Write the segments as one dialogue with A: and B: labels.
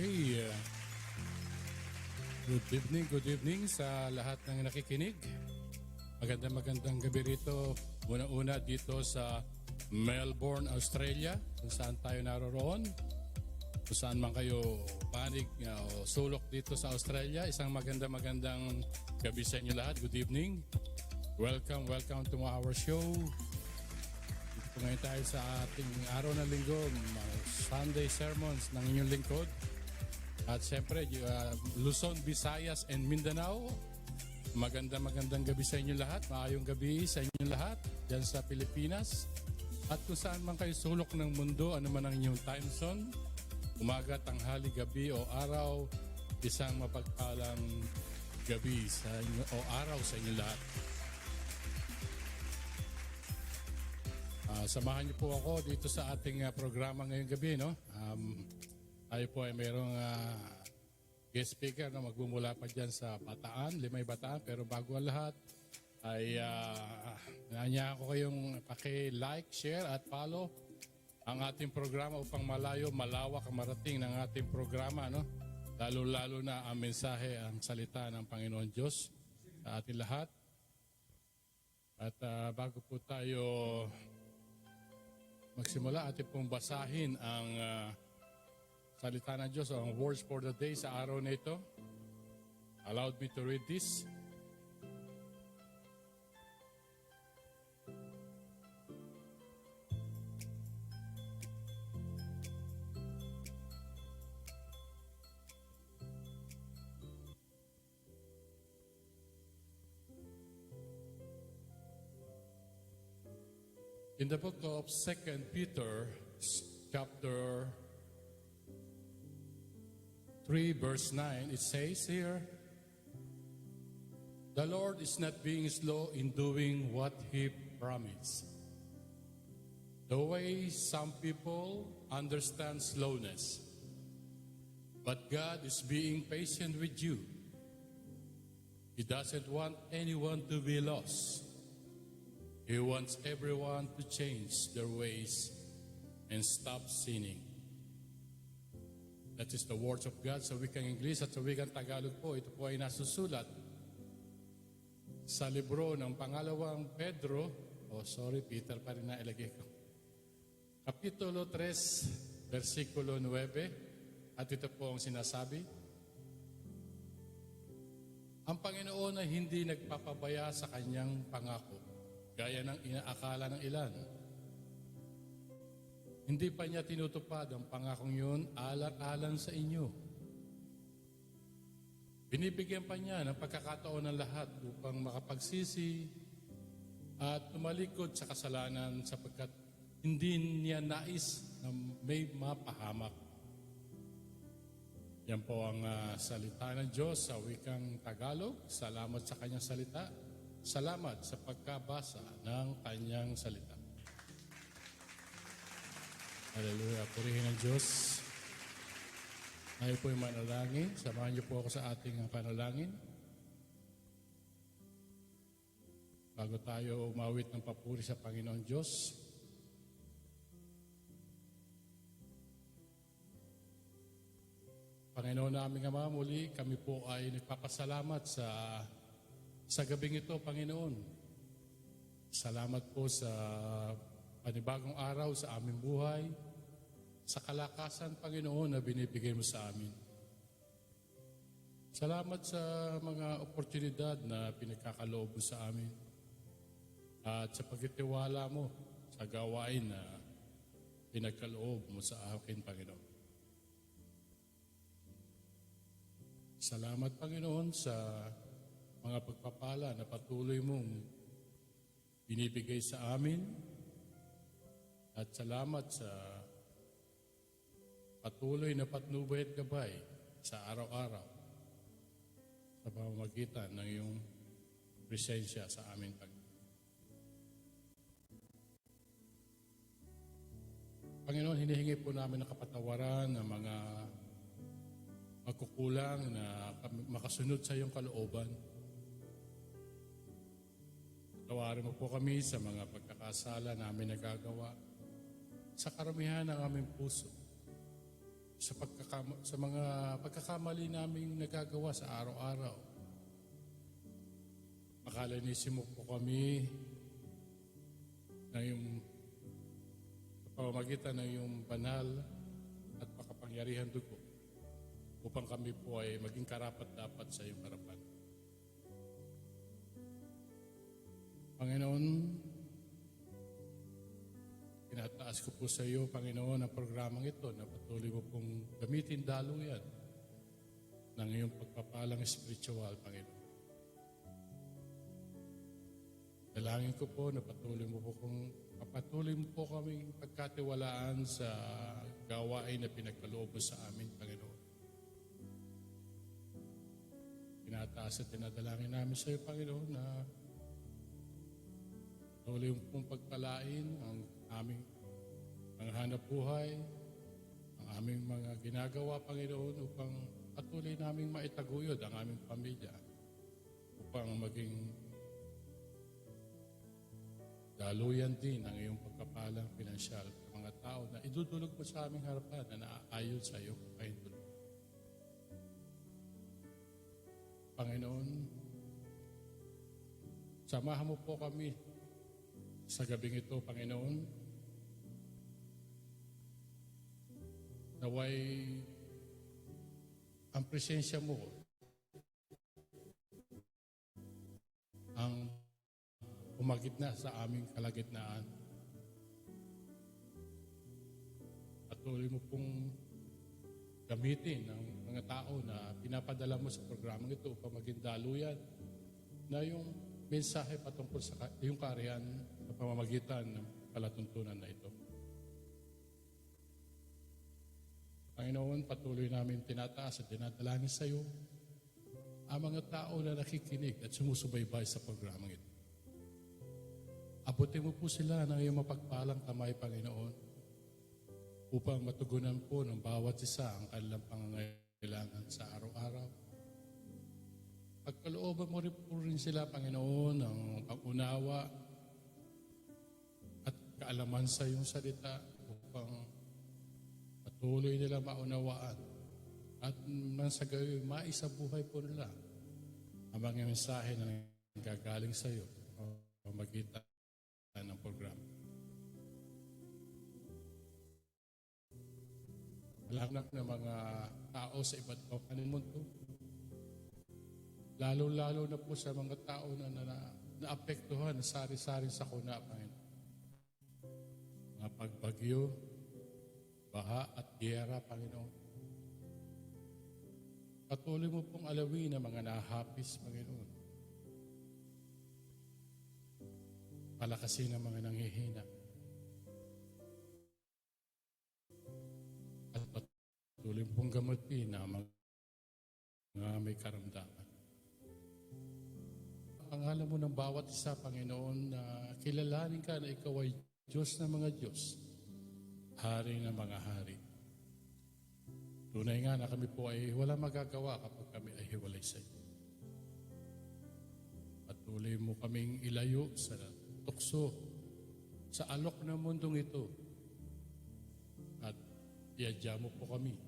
A: Okay, good evening sa lahat ng nakikinig. Magandang gabi rito. Una-una dito sa Melbourne, Australia, kung saan tayo naroroon. Kung saan man kayo panig o sulok dito sa Australia, isang magandang gabi sa inyo lahat. Good evening. Welcome to our show. Dito ngayon tayo sa ating araw ng linggo, Sunday sermons ng inyong lingkod. At siyempre, Luzon, Visayas, and Mindanao. Magandang gabi sa inyo lahat. Maayong gabi sa inyo lahat dyan sa Pilipinas. At kung saan man kayo sulok ng mundo, ano man ang inyong time zone, umaga, tanghali, gabi o araw, isang mapagpalang gabi sa inyo o araw sa inyo lahat. Samahan niyo po ako dito sa ating programa ngayong gabi, no? Tayo po ay mayroong guest speaker na magmumula pa dyan sa Bataan, Limay Bataan. Pero bago ang lahat, ay nanya ko kayong paki-like, share at follow ang ating programa upang malawak ang marating ng ating programa, no? Lalo na ang mensahe, ang salita ng Panginoon Diyos sa ating lahat. At bago po tayo magsimula, ating pong basahin ang salita ng Diyos, ang words for the day sa araw na ito. Allowed me to read this. In the book of 2 Peter, chapter 3, verse 9, it says here, "The Lord is not being slow in doing what He promised. The way some people understand slowness, but God is being patient with you. He doesn't want anyone to be lost. He wants everyone to change their ways and stop sinning." That is the words of God sa wikang Ingles at sa wikang Tagalog po. Ito po ay nasusulat sa libro ng pangalawang Pedro. Peter pa rin na ilagay ko. Kapitulo 3, versikulo 9. At ito po ang sinasabi. Ang Panginoon ay hindi nagpapabaya sa kanyang pangako, gaya ng inaakala ng ilan. Hindi pa niya tinutupad ang pangakong yun alang-alang sa inyo. Binibigyan pa niya ng pagkakataon ng lahat upang makapagsisi at tumalikod sa kasalanan sapagkat hindi niya nais na may mapahamak. Yan po ang salita ng Diyos sa wikang Tagalog. Salamat sa kanyang salita. Salamat sa pagkabasa ng kanyang salita. Hallelujah. Purihin ang Diyos. Ngayon po yung manalangin. Samahan niyo po ako sa ating panalangin. Bago tayo umawit ng papuri sa Panginoon Diyos. Panginoon naming Ama, muli kami po ay nagpapasalamat sa gabing ito, Panginoon. Salamat po sa panibagong araw sa aming buhay, sa kalakasan, Panginoon, na binibigay mo sa amin. Salamat sa mga oportunidad na pinagkakaloob mo sa amin at sa pagtitiwala mo sa gawain na pinagkaloob mo sa akin, Panginoon. Salamat, Panginoon, sa mga pagpapala na patuloy mong binibigay sa amin. At salamat sa patuloy na patnubay at gabay sa araw-araw sa pamamagitan ng iyong presensya sa amin, Panginoon, hinihingi po namin ang kapatawaran ng mga magkukulang na makasunod sa iyong kalooban. Tawarin mo po kami sa mga pagkakasala namin nagagawa sa karamihan ng aming puso. sa mga pagkakamali naming nagagawa sa araw-araw. Makalinisin mo po kami na yung pamamagitan ng yung banal at makapangyarihan dugo upang kami po ay maging karapat-dapat sa iyong harapan. Panginoon, tinataas ko po sa iyo, Panginoon, ang programang ito na patuloy mo pong gamitin daluyan ng iyong pagpapalang espiritual, Panginoon. Dalangin ko po na patuloy mo po kaming pagkatiwalaan sa gawain na pinagkaloob sa amin, Panginoon. Tinataas at tinadalangin namin sa iyo, Panginoon, na patuloy mo pong pagpalain ang aming mga hanap buhay, ang aming mga ginagawa, Panginoon, upang patuloy naming maitaguyod ang aming pamilya, upang maging daluyan din ang iyong pagkapalang pinansyal sa mga tao na idudulog mo sa aming harapan na naaayon sa iyong pahintulog. Panginoon, samahan mo po kami sa gabing ito, Panginoon, naway ang presensya mo ang umagitna sa aming kalagitnaan. Patuloy mo pong gamitin ng mga tao na pinapadala mo sa programang ito upang maging daluyan na yung mensahe patungkol sa iyong kaharian sa pamamagitan ng palatuntunan na ito. Panginoon, patuloy namin tinataas at dinadalangin sa iyo ang mga tao na nakikinig at sumusubaybay sa programang ito. Abutin mo po sila ng iyong mapagpalang kamay, Panginoon, upang matugunan po ng bawat isa ang kanilang pangangailangan sa araw-araw. Pagkalooban mo rin sila, Panginoon, ng pag-unawa at kaalaman sa iyong salita upang patuloy nila maunawaan at nang sa gayon maisabuhay po nila ang mga mensahe na gagaling sa iyo pamagitan ng programa. Alam ng mga tao sa iba't ibang mundo, lalo-lalo na po sa mga tao na naapektuhan, sari-sari sa kuna, Panginoon. Mga pagbagyo, baha at giyera, Panginoon. Patuloy mo pong alawin ang mga nahapis, Panginoon. Palakasin ang mga nanghihina. At patuloy pong gamutin ang mga may karamdaman. Pangalan mo ng bawat isa, Panginoon, na kilalanin ka na ikaw ay Diyos ng mga Diyos, Hari ng mga hari. Tunay nga na kami po ay wala magagawa kapag kami ay hiwalay sa iyo. Patuloy mo kaming ilayo sa tukso, sa alok ng mundong ito. At iadya mo po kami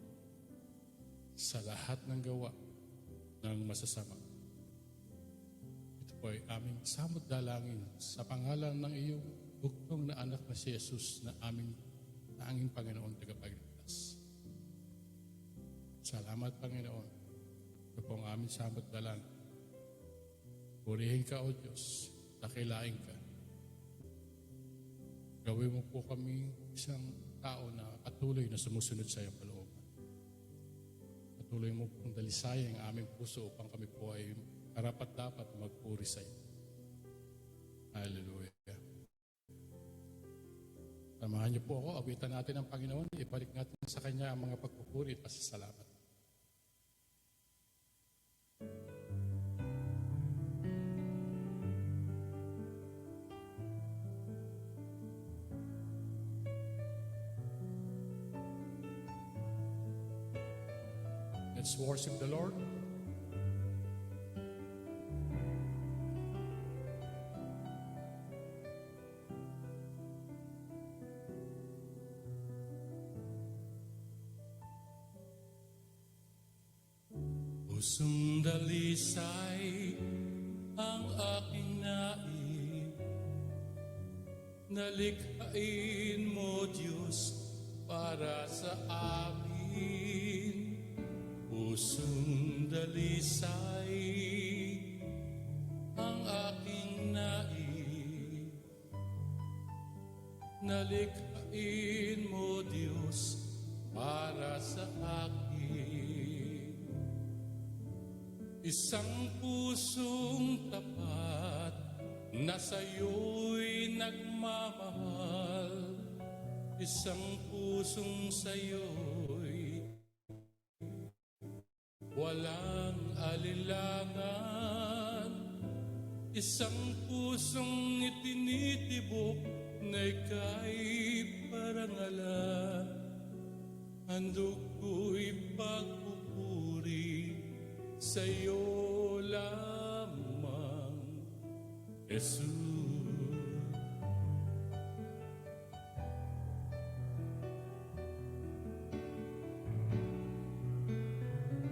A: sa lahat ng gawa ng masasama. Ito po ay aming samot dalangin sa pangalan ng iyong bugtong na anak na si Jesus na aming Panginoon tagapagligtas. Salamat, Panginoon. Ito po ang aming samot dalangin. Purihin ka, O Diyos, dakilain ka. Gawin mo po kami isang tao na patuloy na sumusunod sa iyong kalooban. Patuloy mo pong dalisay ang aming puso upang kami po ay karapat-dapat magpuri sa iyo. Hallelujah. Samahan niyo po ako, awitan natin ang Panginoon, ibalik natin sa Kanya ang mga pagpupuri at pasasalamat. Let's worship the Lord. Pusong dalisay ang aking nais, nalikhain mo Diyos para sa amin. Pusong dalisay ang aking nais, nalikhain mo Diyos para sa akin. Isang pusong tapat na sa'yo'y nagmamahal, isang pusong sa'yo'y walang alinlangan, isang pusong itinitibok na ika'y parangalan. Handog ko'y pagpupuri sa'yo lamang, Jesus.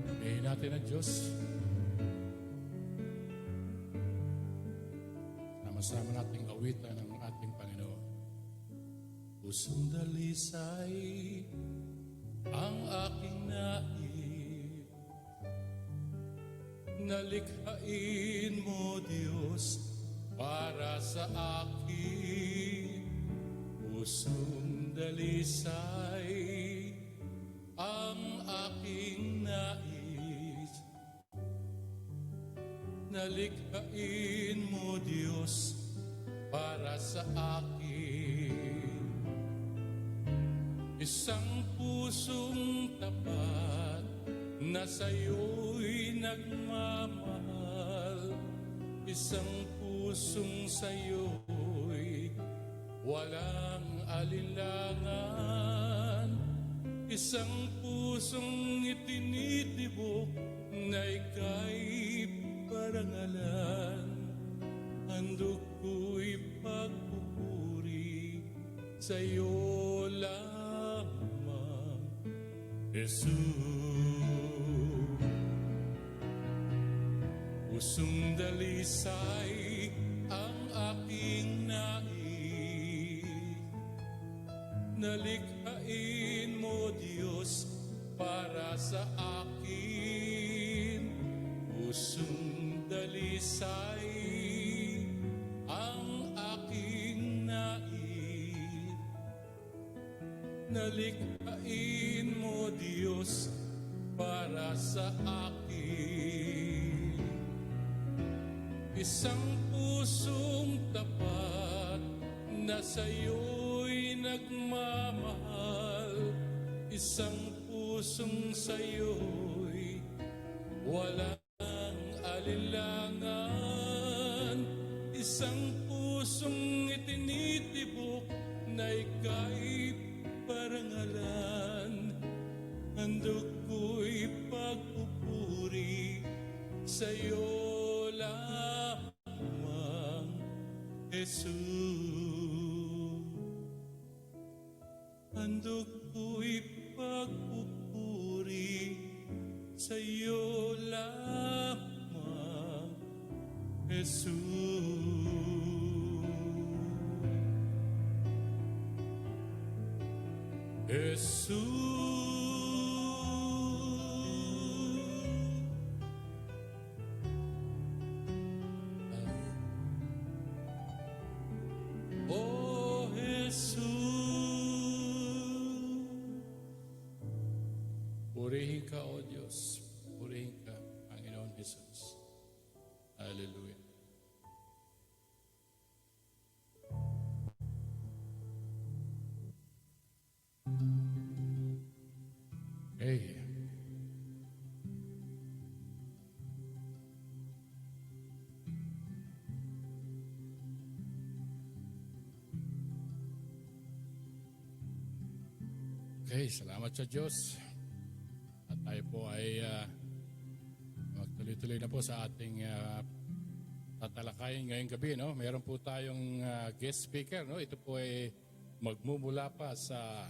A: Pagpapahin natin ang Diyos. Sama-sama nating awitan ang ating Panginoon. Pusong dalisay ang aking nais, nalikhain mo Diyos para sa akin. Pusong dalisay ang aking nais, nalikhain mo Diyos para sa akin. Isang pusong tapat na sa'yo'y nagmamahal, isang pusong sa'yo'y walang alinlangan, isang pusong itinitibok na ika'y parangalan. Handog ko'y pagpupuri sa'yo lamang, Jesus. Pusong dalisay ang aking nais, nalikhain mo Diyos para sa akin. Pusong dalisay ang aking nais, nalikhain mo Diyos para sa akin. Isang pusong tapat na sa'yo'y nagmamahal, isang pusong sa'yo'y walang alinlangan, isang pusong itinitibok na ika'y parangalan. Handog ko'y pagpupuri sa'yo lamang, Jesus. Handog ko'y pagpupuri sa'yo lamang, Jesus. Jesus. Oh, Jesus. Purihin ka, O Diyos. Purihin ka, Panginoon Jesus. Hallelujah. Okay. Okay, salamat sa Diyos. At tayo po ay magtuloy-tuloy na po sa ating tatalakayin ngayong gabi. No? Meron po tayong guest speaker. No? Ito po ay magmumula pa sa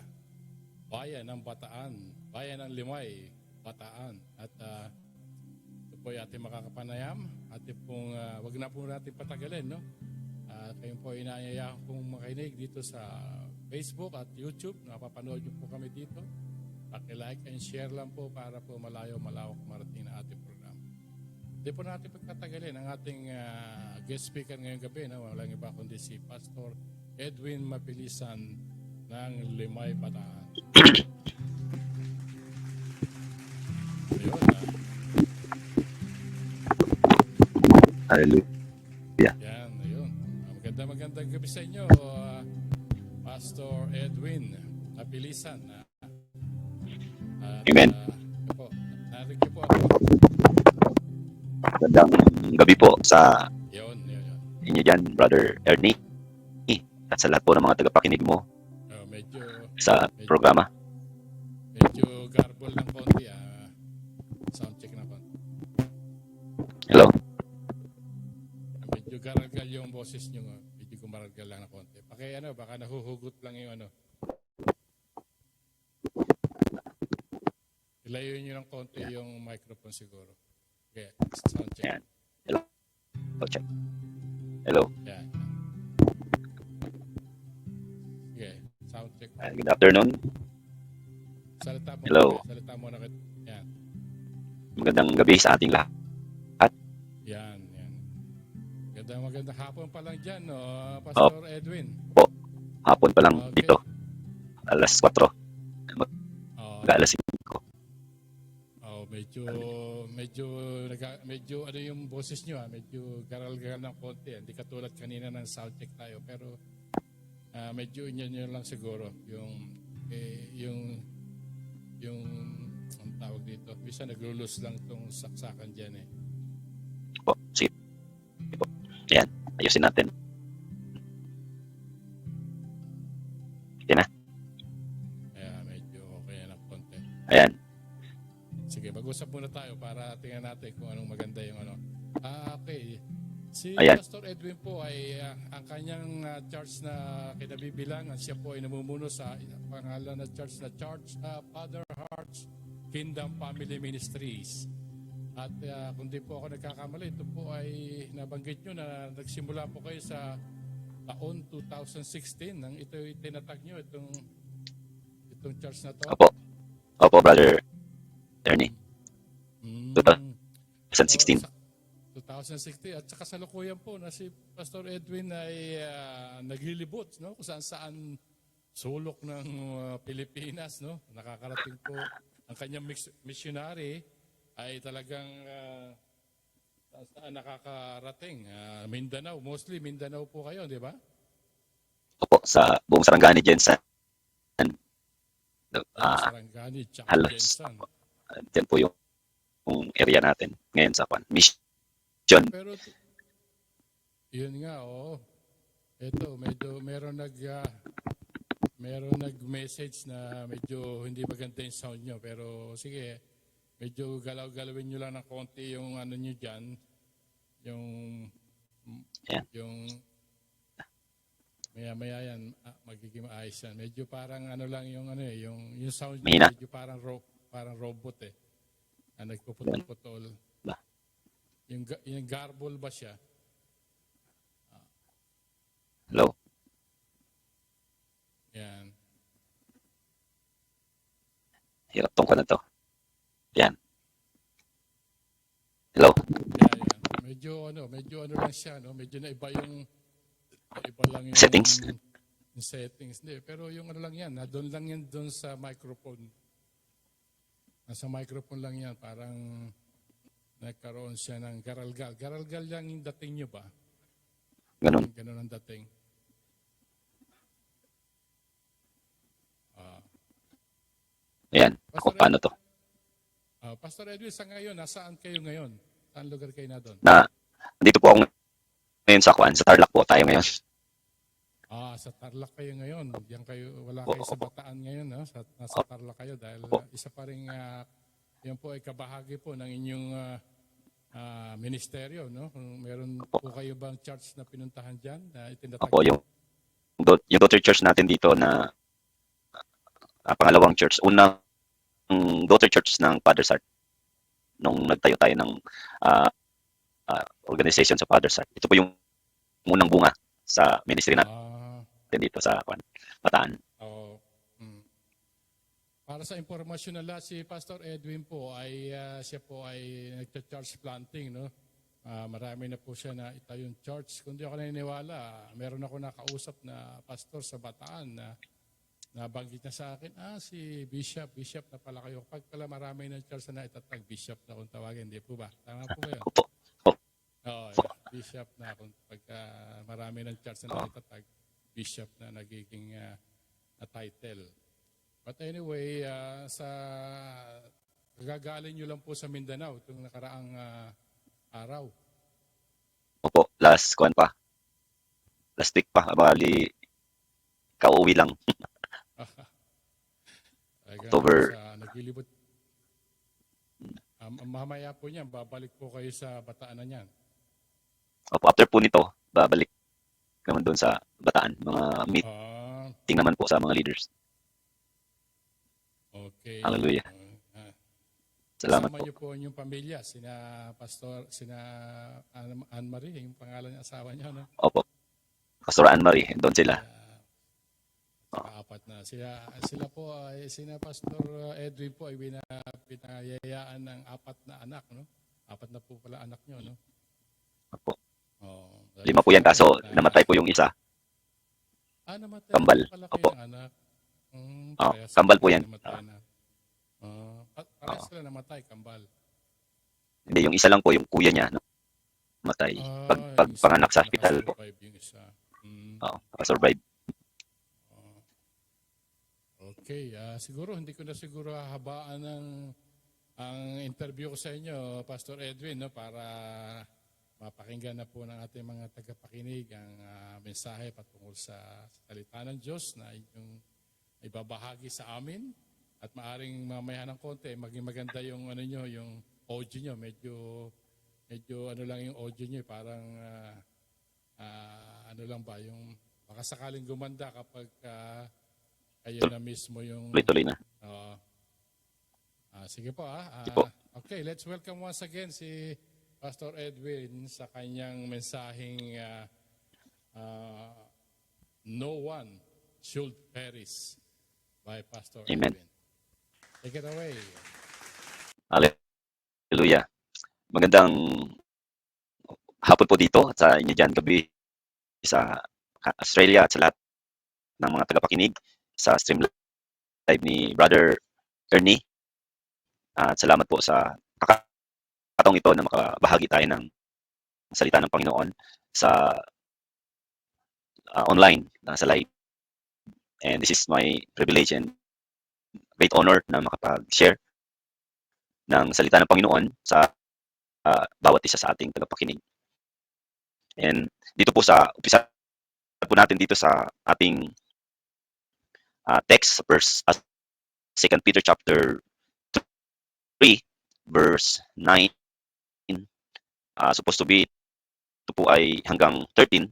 A: bayan ng Bataan, bayan ng Limay, Bataan. At po ay ating makakapanayam. Ating pong, wag na po natin patagalin, no? Kayo po inaanyayahan pong makinig dito sa Facebook at YouTube. Napapanood niyo po kami dito. Paki-like and share lang po para po malawak marating na ating program. Hindi po natin pagtatagalin ang ating guest speaker ngayong gabi. No? Walang iba kundi si Pastor Edwin Mabilisan ng Limay Bataan. Ayun,
B: Hallelujah.
A: Yan, ayun. Magandang gabi sa inyo, Pastor Edwin Mabilisan.
B: Amen.
A: Po, narinig niyo po ako.
B: Magandang gabi po sa
A: Yun.
B: inyo dyan, Brother Ernie. At sa lahat po ng mga tagapakinig mo sa programa.
A: Medyo garble ng konti. Sound check na konti.
B: Hello.
A: Medyo garalgal yung boses nyo. Medyo gumaralgal lang na konti. Baka nahuhugot lang yung ano. Ilayo nyo ng konti yung microphone siguro. Okay, sound check.
B: Ayan. Hello. Check. Hello.
A: Yan. Okay, sound check.
B: Good afternoon.
A: Salita mo.
B: Hello.
A: Salita mo na. Yan.
B: Magandang gabi sa ating lahat.
A: Yan. Magandang hapon pa lang dyan, no, Pastor Edwin.
B: Hapon pa lang
A: Okay.
B: dito. Alas 4.
A: Oh,
B: Alas 5.
A: medyo ano yung boses nyo, medyo garal-garal ng konti. Hindi katulad kanina ng sound check tayo, pero medyo inyo lang siguro yung ang tawag dito. Bisa naglulus lang tong saksakan dyan eh.
B: Po. Sige po. Ayan. Ayusin natin. Okay na.
A: Kaya medyo okay ng konti.
B: Ayan.
A: Sige, mag-usap muna tayo para tingnan natin kung anong maganda yung ano. Okay. Si
B: Ayan.
A: Pastor Edwin po ay ang kanyang church na kinabibilangan. Siya po ay namumuno sa pangalan na church Father Hearts Kingdom Family Ministries. At kung di po ako nagkakamali, ito po ay nabanggit nyo na nagsimula po kayo sa taon 2016 nang ito itinatag nyo, itong church na to.
B: Opo, Brother Ernie. 2016.
A: 2016 at saka salukuyan po na si Pastor Edwin ay naglilibot, no, kung saan sulok ng Pilipinas, no. Nakakarating po ang kanyang missionary ay talagang saan nakakarating. Mindanao, mostly Mindanao po kayo, di ba?
B: Opo, sa buong Sarangani, Jensen.
A: Sarangani, tsaka
B: halos.
A: Jensen.
B: Diyan po yung area natin ngayon sa mission.
A: Pero yun nga, ito medyo meron nag-message na medyo hindi maganda yung sound nyo, pero sige, medyo galaw-galawin nyo lang ng konti yung ano nyo dyan, yung maya-maya yan, magiging maayos yan. Medyo parang ano lang yung ano yung sound nyo, medyo parang robot eh. Nagpuputol-putol. Yung garble ba siya?
B: Hello?
A: Yan.
B: Hiraptong ko na to. Yan. Hello?
A: Yan. Medyo ano lang siya, no? Medyo naiba lang yung
B: settings.
A: Yung settings. Hindi, pero yung ano lang yan, doon lang yan doon sa microphone. Nasa microphone lang yan, parang nagkaroon siya ng garalgal. Garalgal lang yung dating nyo ba?
B: Ganun.
A: Ganun ang dating.
B: Ayan. Kung paano to.
A: Pastor Edwin, sa ngayon, nasaan kayo ngayon? Saan lugar kayo na doon?
B: Dito po ako ngayon sa Tarlac po tayo ngayon.
A: Sa Tarlac kayo ngayon. Wala kayo sa Bataan ngayon, no? Nasa Tarlac kayo dahil isa pa rin yan po ay kabahagi po ng inyong ministeryo, no? Kung meron po kayo bang church na pinuntahan dyan na itinatag?
B: Opo, yung daughter church natin dito na pangalawang church. Unang daughter church ng Father's Heart nung nagtayo tayo ng ah, organization sa Father's Heart. Ito po yung unang bunga sa ministry
A: Ah,
B: natin dito sa Bataan.
A: oo. Mm. Para sa impormasyon na lahat, si Pastor Edwin po ay siya po ay nagcha-church planting, no? Marami na po siya na itayong church. Kung di ako naniniwala, meron ako nakausap na pastor sa Bataan na nabanggit niya sa akin, si Bishop na pala kayo. Pag pala marami ng church na itatag, Bishop na kung tawagin, di po ba? Tama po ba yun?
B: Opo.
A: Oo, yeah. Bishop na kung pagka marami ng church na itatag, Bishop na nagiging na title. But anyway, gagaling nyo lang po sa Mindanao itong nakaraang araw.
B: Opo, last week pa, bali kauwi lang. October.
A: Naglilibot. Mamaya po niyan, babalik po kayo sa Bataan na niyan.
B: Opo, after po nito, babalik naman doon sa Bataan. Mga meeting naman po sa mga leaders.
A: Okay.
B: Hallelujah. Salamat
A: Kasama
B: po.
A: niyo po yung pamilya, sina Anne-Marie, yung pangalan ng asawa niyo, no?
B: Opo. Pastor Anne-Marie, doon sila.
A: Apat na. Sila po ay, sina Pastor Edwin po ay pinayayaan ng 4 na anak, no? 4 na po pala anak niyo, no?
B: Opo. 5
A: 5
B: po yan, kaso namatay po yung isa.
A: Namatay
B: Kambal.
A: pala
B: Opo.
A: kayong anak.
B: Kambal po yan.
A: Parehas sila namatay, kambal.
B: Hindi, yung isa lang po, yung kuya niya, namatay. Pagpanganak sa hospital.
A: Yung isa.
B: Survive.
A: Okay, siguro hindi ko na siguro hahabaan ang interview ko sa inyo, Pastor Edwin, no, para mapakinggan na po ng ating mga tagapakinig ang mensahe patungkol sa salita ng Diyos na inyong ibabahagi sa amin. At maaring mamaya ng konti, maging maganda yung yung audio nyo. Medyo ano lang yung audio nyo, parang ano lang ba, yung baka sakaling gumanda kapag kayo na mismo yung...
B: Tuloy na.
A: Sige po Okay, let's welcome once again si Pastor Edwin sa kanyang mensaheng No One Should Perish by Pastor
B: Amen.
A: Edwin. Take it away.
B: Hallelujah. Magandang hapon po dito at sa inyo dyan, gabi sa Australia at sa lahat ng mga tagapakinig sa stream live ni Brother Ernie. At salamat po sa kakataong ito na makabahagi tayo ng salita ng Panginoon sa online, sa live. And this is my privilege and great honor na makapag-share ng salita ng Panginoon sa bawat isa sa ating tagapakinig. And dito po umpisa po natin dito sa ating text, verse 2 Peter chapter 3, verse 9. Supposed to be, ito po ay hanggang 13.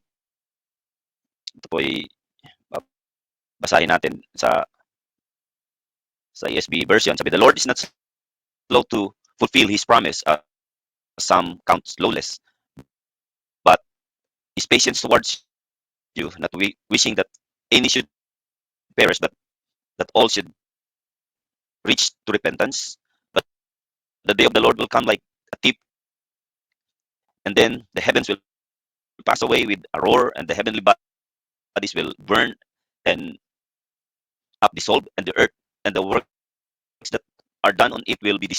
B: Ito po ay basahin natin sa ESV version. Sabi, the Lord is not slow to fulfill His promise, as some count slowness, but is patient towards you, not wishing that any should perish, but that all should reach to repentance. But the day of the Lord will come like a thief, and then the heavens will pass away with a roar, and the heavenly bodies will burn and up dissolved, and the earth and the works that are done on it will be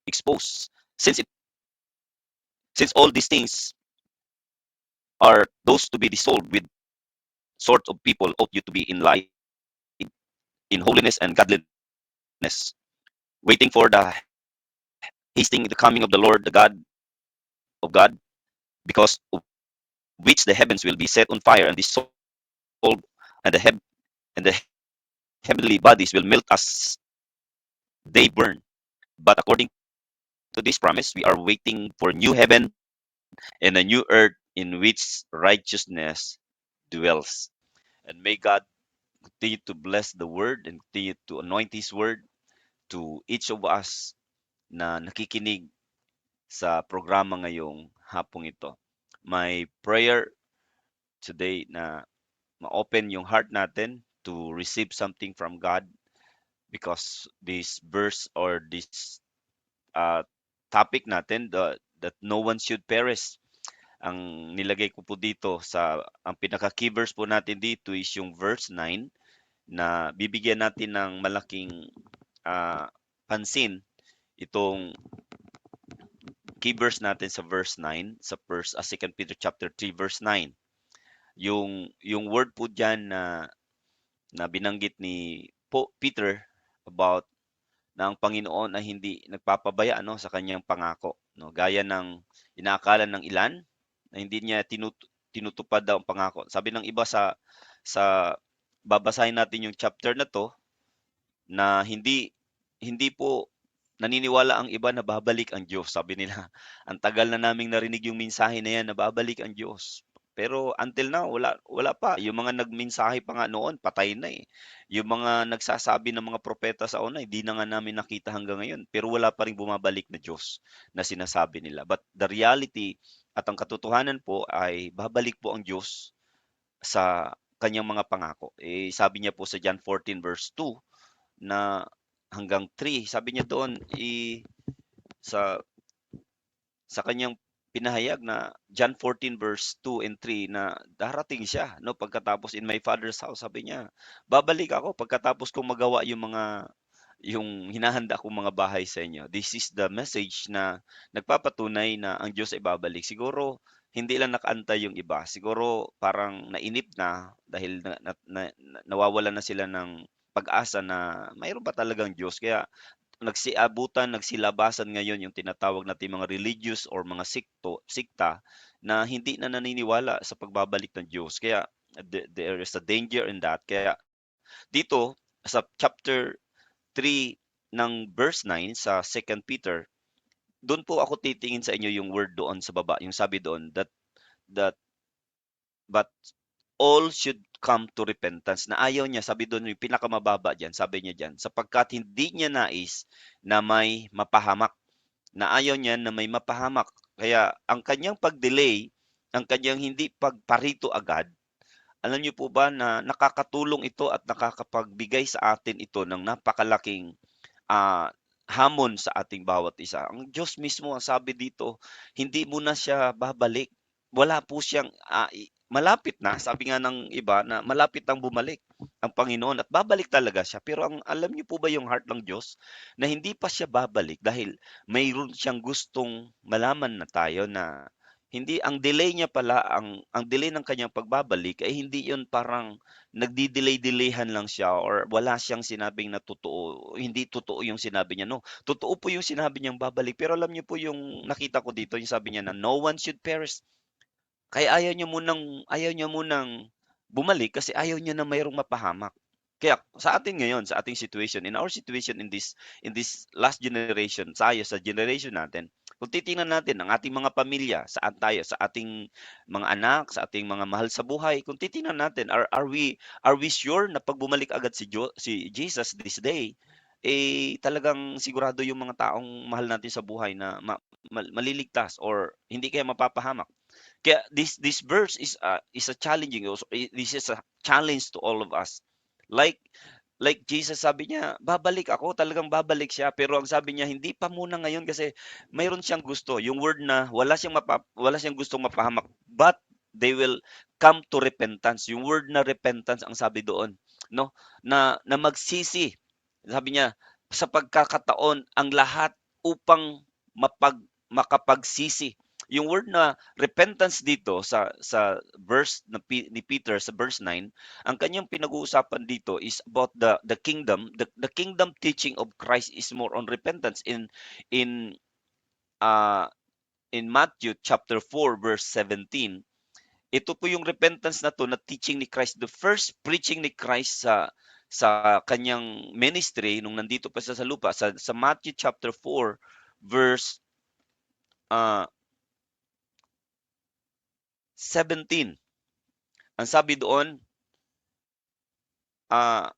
B: exposed. Since all these things are those to be dissolved, with sort of people ought you to be in light, in holiness and godliness, waiting for the hasting the coming of the Lord, the God of God, because of which the heavens will be set on fire and dissolved, and the heavenly bodies will melt as they burn. But according to this promise, we are waiting for new heaven and a new earth in which righteousness dwells. And may God continue to bless the word and continue to anoint His word to each of us na nakikinig sa programa ngayong hapong ito. My prayer today na ma-open yung heart natin to receive something from God, because this verse or this uh, topic natin, that no one should perish, ang nilagay ko po dito ang pinaka-key verse po natin dito is yung verse 9, na bibigyan natin ng malaking ah, pansin itong key verse natin sa verse 9 sa 2 Peter chapter 3 verse 9. Yung word po diyan na binanggit ni Peter about na ang Panginoon ay hindi nagpapabaya sa kanyang pangako, no? Gaya ng inaakala ng ilan na hindi niya tinutupad daw ang pangako. Sabi ng iba sa babasahin natin yung chapter na 'to, na hindi hindi po naniniwala ang iba na babalik ang Diyos. Sabi nila, ang tagal na naming narinig yung mensahe na yan na babalik ang Diyos. Pero until now, wala pa. Yung mga nagmensahe pa nga noon, patay na eh. Yung mga nagsasabi ng mga propeta sa una, hindi na nga namin nakita hanggang ngayon. Pero wala pa rin bumabalik na Diyos na sinasabi nila. But the reality at ang katotohanan po ay babalik po ang Diyos sa kanyang mga pangako. Eh, sabi niya po sa John 14 verse 2 na hanggang 3, sabi niya doon sa sa kanyang pinahayag na John 14 verse 2 and 3 na darating siya, no, pagkatapos in my father's house, sabi niya babalik ako pagkatapos kong magawa yung hinahanda kong mga bahay sa inyo. This is the message na nagpapatunay na ang Diyos ay babalik. Siguro hindi lang nakaantay yung iba. Siguro parang nainip na dahil nawawala na sila ng pag-asa na mayroon pa talagang Diyos. Kaya nagsilabasan ngayon yung tinatawag natin mga religious or mga sikta na hindi na naniniwala sa pagbabalik ng Diyos. Kaya there is a danger in that. Kaya dito sa chapter 3 ng verse 9 sa 2 Peter, doon po ako titingin sa inyo yung word doon sa baba, yung sabi doon that but all should come to repentance, na ayaw niya, sabi doon yung pinakamababa diyan, sabi niya diyan, sapagkat hindi niya nais na may mapahamak, na ayaw niya na may mapahamak. Kaya ang kanyang pag-delay, ang kanyang hindi pagparito agad, alam niyo po ba na nakakatulong ito at nakakapagbigay sa atin ito ng napakalaking ah, hamon sa ating bawat isa. Ang Diyos mismo ang sabi dito, hindi mo na siya babalik. Wala po siyang malapit na, sabi nga ng iba na malapit nang bumalik ang Panginoon at babalik talaga siya. Pero alam niyo po ba yung heart ng Diyos na hindi pa siya babalik dahil mayroon siyang gustong malaman na tayo na hindi ang delay niya pala, ang delay ng kanyang pagbabalik ay hindi yon parang nagdi-delay-delayhan lang siya or wala siyang sinabing na totoo, hindi totoo yung sinabi niya, no. Totoo po yung sinabi niyang babalik, pero alam niyo po yung nakita ko dito, yung sabi niya na no one should perish. Kaya ayaw niya munang bumalik kasi ayaw niya na mayroong mapahamak. Kaya sa atin ngayon, sa ating situation, in our situation in this last generation, sa generation natin, kung titingnan natin ang ating mga pamilya, saan tayo, sa ating mga anak, sa ating mga mahal sa buhay, kung titingnan natin, are we sure na pag bumalik agad si Jesus this day, eh talagang sigurado yung mga taong mahal natin sa buhay na maliligtas or hindi kaya mapapahamak. Kaya this verse is a challenging also. This is a challenge to all of us. Like Jesus, sabi niya, babalik ako, talagang babalik siya. Pero ang sabi niya, hindi pa muna ngayon kasi mayroon siyang gusto. Yung word na wala siyang gustong mapahamak, but they will come to repentance. Yung word na repentance ang sabi doon, no? Na magsisi. Sabi niya, sa pagkakataon ang lahat upang makapagsisi. Yung word na repentance dito sa verse ni Peter sa verse 9, ang kanyang pinag-uusapan dito is about the kingdom. The kingdom teaching of Christ is more on repentance in uh in Matthew chapter 4 verse 17. Ito po yung repentance na to na teaching ni Christ, the first preaching ni Christ sa kanyang ministry nung nandito pa siya sa lupa, sa Matthew chapter 4 verse uh, 17. Ang sabi doon, ah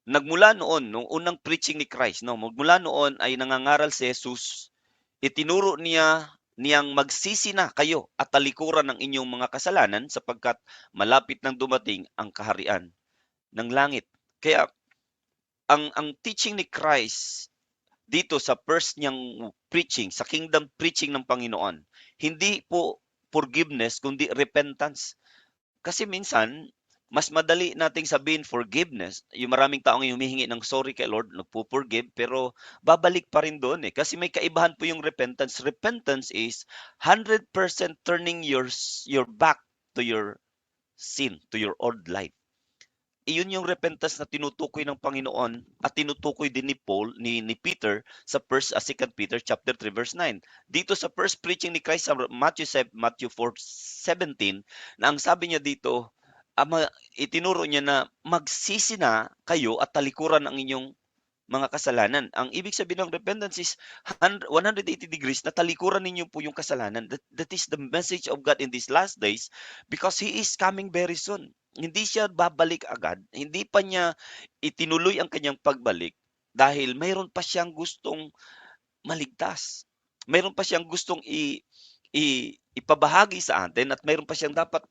B: nagmula noon, nung unang preaching ni Christ, no, magmula noon ay nangangaral si Jesus, itinuro niyang magsisi na kayo at talikuran ng inyong mga kasalanan sapagkat malapit nang dumating ang kaharian ng langit. Kaya ang teaching ni Christ dito sa first niyang preaching, sa kingdom preaching ng Panginoon, hindi po forgiveness kundi repentance. Kasi minsan, mas madali nating sabihin forgiveness. Yung maraming taong humihingi ng sorry kay Lord, nagpo-forgive, pero babalik pa rin doon eh. Kasi may kaibahan po yung repentance. Repentance is 100% turning your back to your sin, to your old life. Iyon yung repentance na tinutukoy ng Panginoon at tinutukoy din ni Paul, ni Peter sa 2 Peter chapter 3 verse 9. Dito sa first preaching ni Christ sa Matthew 4:17 na ang sabi niya dito, itinuro niya na magsisi na kayo at talikuran ang inyong mga kasalanan. Ang ibig sabihin ng repentance is 180 degrees na talikuran ninyo po yung kasalanan. That is the message of God in these last days because He is coming very soon. Hindi siya babalik agad. Hindi pa niya itinuloy ang kanyang pagbalik dahil mayroon pa siyang gustong maligtas. Mayroon pa siyang gustong ipabahagi sa atin at mayroon pa siyang dapat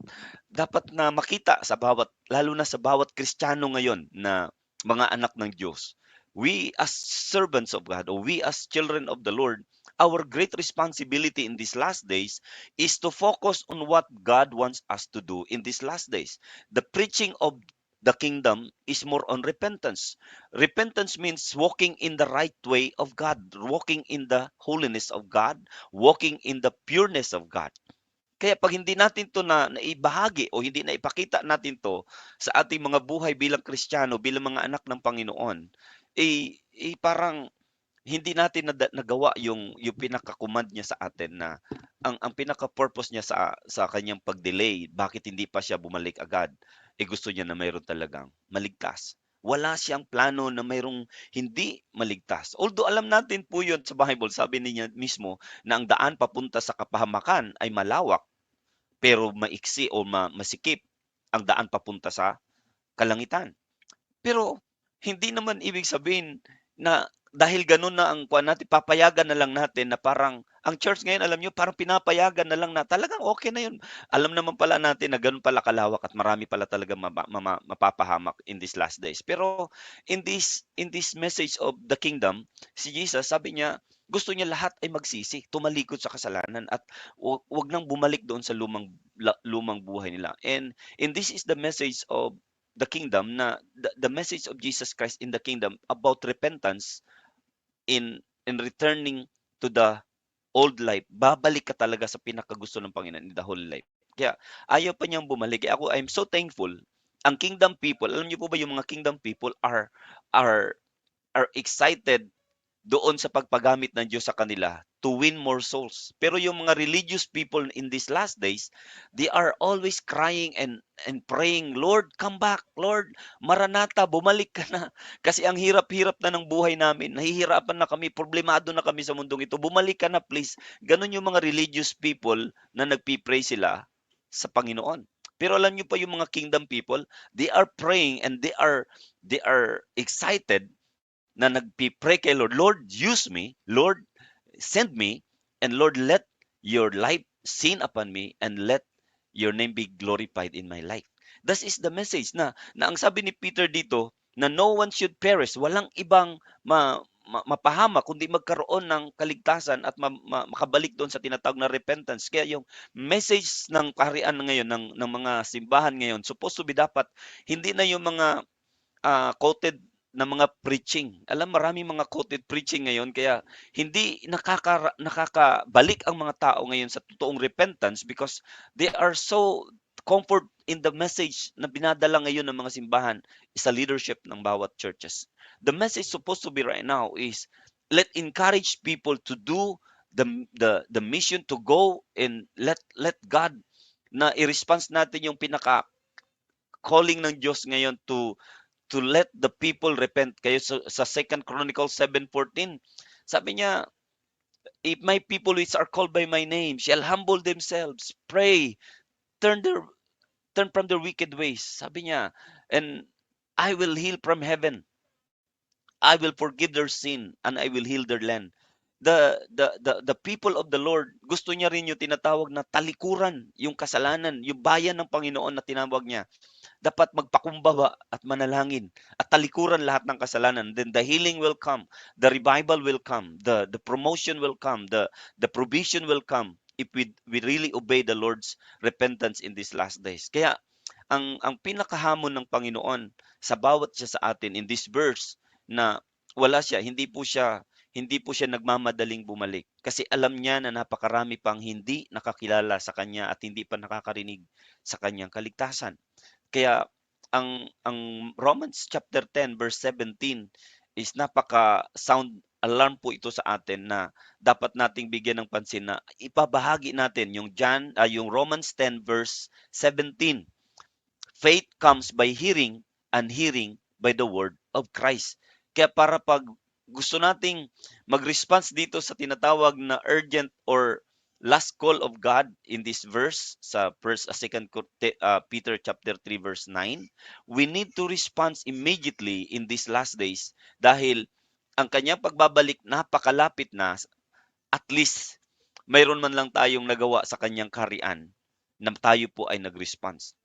B: na makita sa bawat, lalo na sa bawat Kristiyano ngayon na mga anak ng Diyos. We as servants of God, or we as children of the Lord, our great responsibility in these last days is to focus on what God wants us to do in these last days. The preaching of the kingdom is more on repentance. Repentance means walking in the right way of God, walking in the holiness of God, walking in the pureness of God. Kaya pag hindi natin 'to na naibahagi o hindi na ipakita natin 'to sa ating mga buhay bilang Kristiyano, bilang mga anak ng Panginoon, parang hindi natin nagawa yung pinaka-command niya sa atin na ang pinaka-purpose niya sa kanyang pag-delay, bakit hindi pa siya bumalik agad, gusto niya na mayroon talagang maligtas. Wala siyang plano na mayroong hindi maligtas. Although alam natin po yun sa Bible, sabi niya mismo na ang daan papunta sa kapahamakan ay malawak pero maiksi o masikip ang daan papunta sa kalangitan. Pero hindi naman ibig sabihin na dahil gano'n na ang kuwan natin, papayagan na lang natin na parang ang church ngayon, alam niyo, parang pinapayagan na lang na talagang okay na 'yun. Alam naman pala natin na gano'n pala kalawak at marami pala talagang mapapahamak in these last days. Pero in this message of the kingdom, si Jesus sabi niya, gusto niya lahat ay magsisi, tumalikod sa kasalanan at 'wag nang bumalik doon sa lumang buhay nila. And this is the message of the kingdom, na the message of Jesus Christ in the kingdom about repentance in returning to the old life. Babalik ka talaga sa pinakagusto ng Panginoon in the whole life. Kaya ayaw pa niyang bumalik. Kaya I'm so thankful. Ang kingdom people, alam niyo po ba yung mga kingdom people are are excited doon sa pagpagamit ng Diyos sa kanila to win more souls. Pero yung mga religious people in these last days, they are always crying and praying, Lord, come back. Lord, Maranatha, bumalik ka na. Kasi ang hirap-hirap na ng buhay namin. Nahihirapan na kami, problemado na kami sa mundong ito. Bumalik ka na, please. Ganon yung mga religious people na nagpipray sila sa Panginoon. Pero alam niyo pa yung mga kingdom people, they are praying and they are excited na nagpi-pray kay Lord, Lord, use me, Lord, send me, and Lord, let your light seen upon me and let your name be glorified in my life. That is the message na ang sabi ni Peter dito, na no one should perish, walang ibang mapahama kundi magkaroon ng kaligtasan at makabalik doon sa tinatawag na repentance. Kaya yung message ng kaharian ngayon ng mga simbahan ngayon supposed to be dapat hindi na yung mga quoted na mga preaching. Alam, maraming mga quoted preaching ngayon kaya hindi nakakabalik ang mga tao ngayon sa totoong repentance because they are so comfort in the message na binadala ngayon ng mga simbahan sa leadership ng bawat churches. The message supposed to be right now is let encourage people to do the mission, to go and let God na i-response natin yung pinaka calling ng Diyos ngayon to let the people repent. Kayo sa 2 Chronicles 7:14, sabi niya, if my people which are called by my name shall humble themselves, pray, turn from their wicked ways. Sabi niya, and I will heal from heaven. I will forgive their sin and I will heal their land. The people of the Lord, gusto niya rin yung tinatawag na talikuran, yung kasalanan, yung bayan ng Panginoon na tinawag niya. Dapat magpakumbaba at manalangin at talikuran lahat ng kasalanan. Then the healing will come, the revival will come, the promotion will come, the provision will come if we really obey the Lord's repentance in these last days. Kaya ang pinakahamon ng Panginoon sa bawat isa sa atin in this verse na wala siya, hindi po siya nagmamadaling bumalik kasi alam niya na napakarami pang hindi nakakilala sa kanya at hindi pa nakakarinig sa kanyang kaligtasan. Kaya ang Romans chapter 10 verse 17 is napaka sound alarm po ito sa atin na dapat nating bigyan ng pansin na ipabahagi natin yung Romans 10 verse 17. Faith comes by hearing and hearing by the word of Christ. Kaya para pag gusto nating mag-response dito sa tinatawag na urgent or last call of God in this verse sa first second Peter chapter 3 verse 9, we need to respond immediately in these last days dahil ang kanyang pagbabalik napakalapit na. At least mayroon man lang tayong nagawa sa kanyang kaharian na tayo po ay nag-response.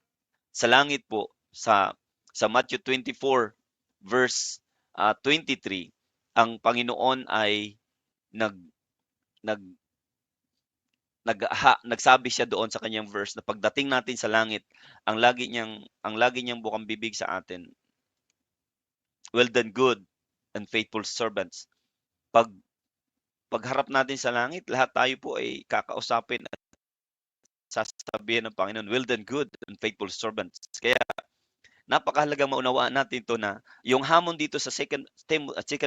B: Sa langit po sa Matthew 24 verse 23, ang Panginoon ay nag nag nagsabi siya doon sa kanyang verse na pagdating natin sa langit, ang lagi niyang bukang bibig sa atin, well done, good and faithful servants. Pag pagharap natin sa langit, lahat tayo po ay kakausapin at sasabihin ng Panginoon, well done, good and faithful servants. Kaya napakahalagang maunawaan natin ito na yung hamon dito sa 2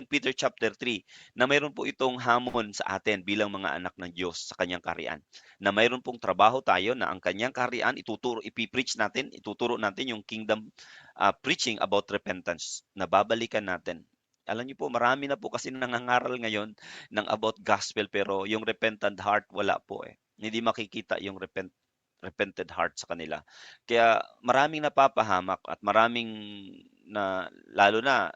B: Peter chapter 3 na mayroon po itong hamon sa atin bilang mga anak ng Diyos sa kanyang kaharian. Na mayroon pong trabaho tayo na ang kanyang kaharian ipipreach natin, ituturo natin yung kingdom preaching about repentance na babalikan natin. Alam niyo po, marami na po kasi nangangaral ngayon ng about gospel pero yung repentant heart wala po eh. Hindi makikita yung repented heart sa kanila. Kaya maraming napapahamak at maraming lalo na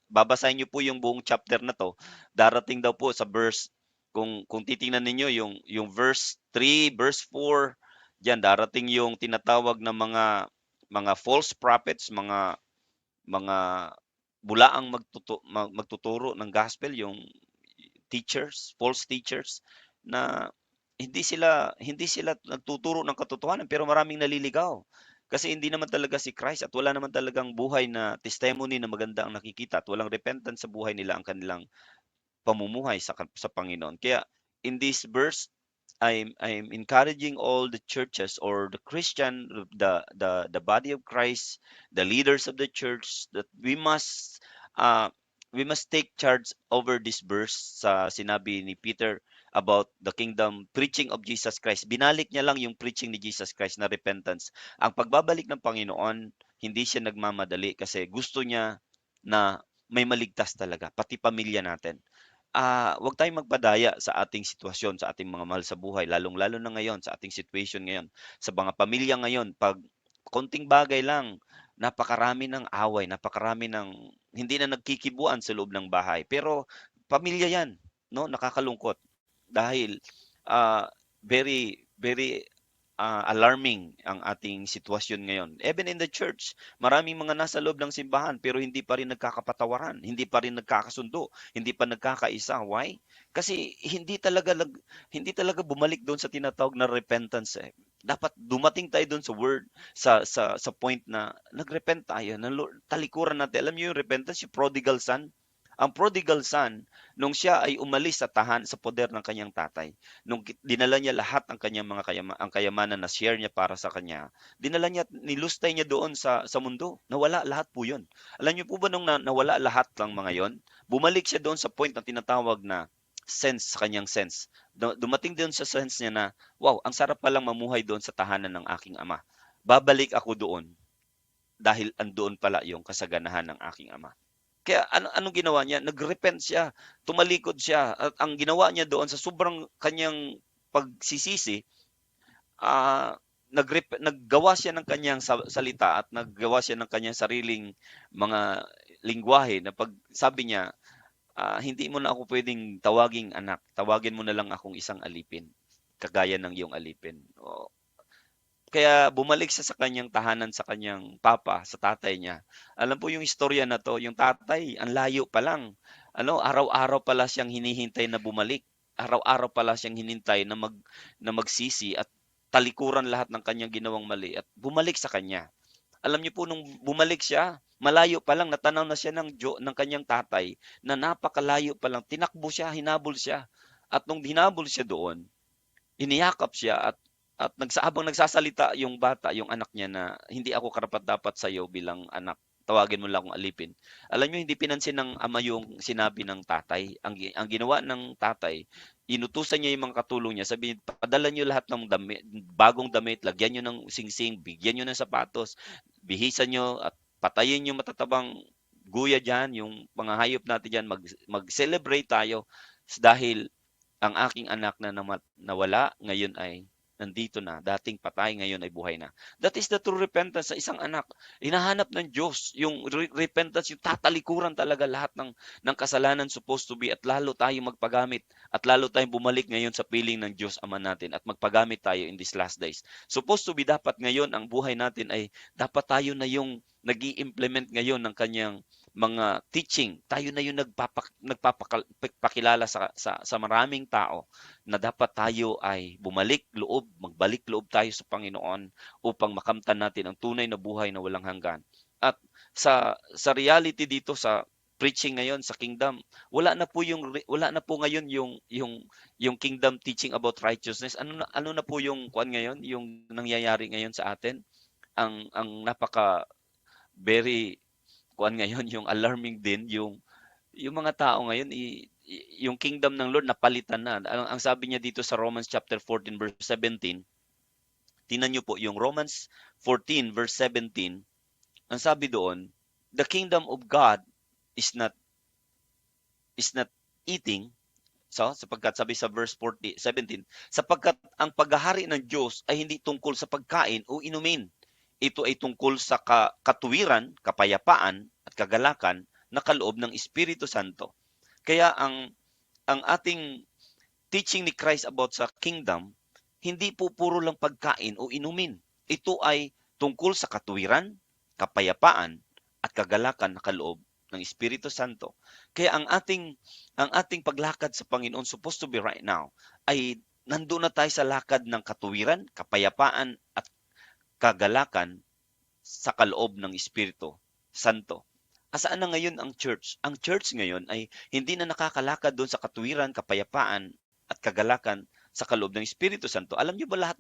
B: babasahin niyo po yung buong chapter na to, darating daw po sa verse, kung titingnan ninyo yung verse 3, verse 4, diyan darating yung tinatawag na mga false prophets, mga bulaang magtuturo ng gospel, yung false teachers na hindi sila nagtuturo ng katotohanan pero maraming naliligaw. Kasi hindi naman talaga si Christ at wala naman talagang buhay na testimony na maganda ang nakikita at walang repentance sa buhay nila ang kanilang pamumuhay sa Panginoon. Kaya in this verse, I'm encouraging all the churches or the Christian, the body of Christ, the leaders of the church that uh, we must take charge over this verse sa sinabi ni Peter about the kingdom preaching of Jesus Christ. Binalik niya lang yung preaching ni Jesus Christ na repentance. Ang pagbabalik ng Panginoon, hindi siya nagmamadali kasi gusto niya na may maligtas talaga, pati pamilya natin. Wag tayong magpadaya sa ating sitwasyon, sa ating mga mahal sa buhay, lalong-lalo na ngayon sa ating situation ngayon. Sa mga pamilya ngayon, pag konting bagay lang, napakarami ng away, napakarami ng hindi na nagkikibuan sa loob ng bahay. Pero pamilya 'yan, no? Nakakalungkot dahil very very alarming ang ating sitwasyon ngayon. Even in the church, maraming mga nasa loob ng simbahan pero hindi pa rin nagkakapatawaran, hindi pa rin nagkakasundo, hindi pa nagkakaisa. Why? Kasi hindi talaga bumalik doon sa tinatawag na repentance eh. Dapat dumating tayo doon sa word, sa point na nagrepent tayo, na talikuran natin. Alam niyo yung repentance, yung prodigal son? Ang prodigal son, nung siya ay umalis sa poder ng kanyang tatay, nung dinala niya lahat ang kanyang ang kayamanan na share niya para sa kanya, dinala niya, nilustay niya doon sa mundo. Nawala lahat po yun. Alam niyo po ba nung nawala lahat ng mga yon, bumalik siya doon sa point na tinatawag na sense sa kanyang sense. Dumating doon sa sense niya na, wow, ang sarap palang mamuhay doon sa tahanan ng aking ama. Babalik ako doon dahil andoon pala yung kasaganahan ng aking ama. Kaya anong ginawa niya? Nagrepent siya, tumalikod siya. At ang ginawa niya doon sa sobrang kanyang pagsisisi, naggawa siya ng kanyang salita at naggawa siya ng kanyang sariling mga lengguwahe na pag sabi niya, hindi mo na ako pwedeng tawaging anak, tawagin mo na lang akong isang alipin, kagaya ng iyong alipin. Kaya bumalik siya sa kanyang tahanan, sa kanyang papa, sa tatay niya. Alam po yung istorya na 'to, yung tatay ang layo pa lang. Araw-araw pala siyang hinihintay na bumalik. Araw-araw pala siyang hinintay na magsisi at talikuran lahat ng kanyang ginawang mali at bumalik sa kanya. Alam niyo po nung bumalik siya, malayo pa lang natanaw na siya ng kanyang tatay na napakalayo pa lang, tinakbo siya, hinabol siya. At nung hinabol siya doon, iniyakap siya at habang nagsasalita yung bata, yung anak niya na hindi ako karapat-dapat sa iyo bilang anak. Tawagin mo lang akong alipin. Alam niyo hindi pinansin ng ama yung sinabi ng tatay. Ang ginawa ng tatay, inutusan niya yung mga katulong niya. Sabi niya, padala niyo lahat ng damit, bagong damit, lagyan niyo ng singsing, bigyan niyo ng sapatos, bihisan niyo at patayin yung matatabang guya diyan, yung mga hayop natin diyan, mag-celebrate tayo dahil ang aking anak na nawala ngayon ay nandito na, dating patay ngayon ay buhay na. That is the true repentance sa isang anak. Hinahanap ng Diyos yung repentance, yung tatalikuran talaga lahat ng kasalanan supposed to be at lalo tayong magpagamit at lalo tayong bumalik ngayon sa piling ng Diyos Ama natin at magpagamit tayo in these last days. Supposed to be dapat ngayon ang buhay natin ay dapat tayo na yung nag-i-implement ngayon ng kanyang mga teaching. Tayo na yung nagpapakilala sa maraming tao na dapat tayo ay magbalik loob tayo sa Panginoon upang makamtan natin ang tunay na buhay na walang hanggan. At sa reality dito sa preaching ngayon sa kingdom, wala na po ngayon yung kingdom teaching about righteousness. Ano na po yung kuan ngayon, yung nangyayari ngayon sa atin? Ang napaka very kuan ngayon, yung alarming din yung mga tao ngayon yung kingdom ng Lord napalitan na. Ang sabi niya dito sa Romans chapter 14 verse 17, tingnan niyo po yung Romans 14 verse 17, ang sabi doon, the kingdom of God is not eating. So, sapagkat sabi sa verse 17, sapagkat ang paghahari ng Diyos ay hindi tungkol sa pagkain o inumin. Ito ay tungkol sa katuwiran, kapayapaan at kagalakan na kaloob ng Espiritu Santo. Kaya ang ating teaching ni Christ about sa kingdom, hindi po puro lang pagkain o inumin. Ito ay tungkol sa katuwiran, kapayapaan at kagalakan na kaloob ng Espiritu Santo. Kaya ang ating paglakad sa Panginoon supposed to be right now ay nandoon na tayo sa lakad ng katuwiran, kapayapaan at kagalakan sa kaloob ng Espiritu Santo. Asaan na ngayon ang church? Ang church ngayon ay hindi na nakakalakad doon sa katuwiran, kapayapaan at kagalakan sa kaloob ng Espiritu Santo. Alam niyo ba lahat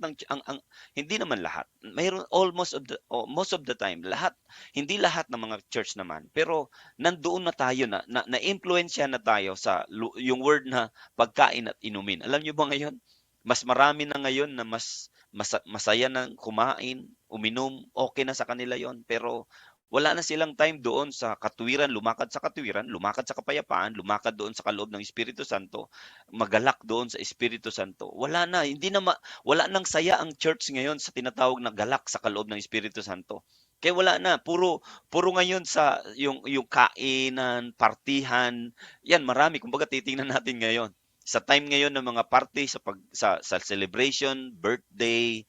B: hindi naman lahat. Mayroon most of the time lahat, hindi lahat ng mga church naman. Pero nandoon na tayo na-influensya na tayo sa yung word na pagkain at inumin. Alam niyo ba ngayon? Mas marami na ngayon na masaya na kumain, uminom, okay na sa kanila yon. Pero wala na silang time doon sa katuwiran, lumakad sa katuwiran, lumakad sa kapayapaan, lumakad doon sa kaloob ng Espiritu Santo, magalak doon sa Espiritu Santo. Wala nang saya ang church ngayon sa tinatawag na galak sa kaloob ng Espiritu Santo. Kaya wala na, puro ngayon sa yung kainan, partihan, yan marami. Kumbaga titingnan natin ngayon. Sa time ngayon ng mga party sa celebration, birthday,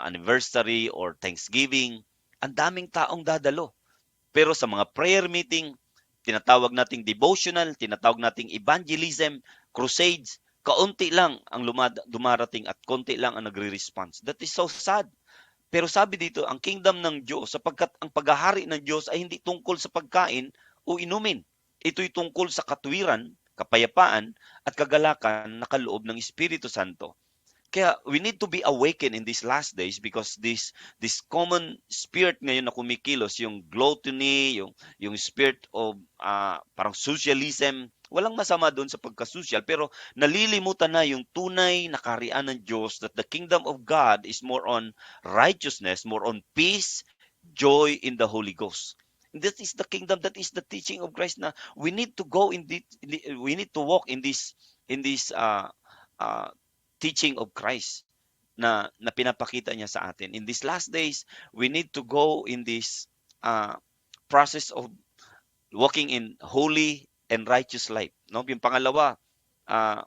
B: anniversary or Thanksgiving, ang daming taong dadalo. Pero sa mga prayer meeting, tinatawag nating devotional, tinatawag nating evangelism, crusades, kaunti lang ang dumarating at konti lang ang nagre-response. That is so sad. Pero sabi dito, ang kingdom ng Diyos, sapagkat ang paghahari ng Diyos ay hindi tungkol sa pagkain o inumin. Ito'y tungkol sa katuwiran, kapayapaan, at kagalakan na kaloob ng Espiritu Santo. Kaya we need to be awakened in these last days because this common spirit ngayon na kumikilos, yung gluttony, yung spirit of parang socialism, walang masama doon sa pagka-social, pero nalilimutan na yung tunay na kaharian ng Diyos that the kingdom of God is more on righteousness, more on peace, joy in the Holy Ghost. And that is the kingdom, that is the teaching of Christ na we need to go we need to walk in this teaching of Christ na pinapakita niya sa atin. In these last days, we need to go in this process of walking in holy and righteous life. No? Yung pangalawa, ah,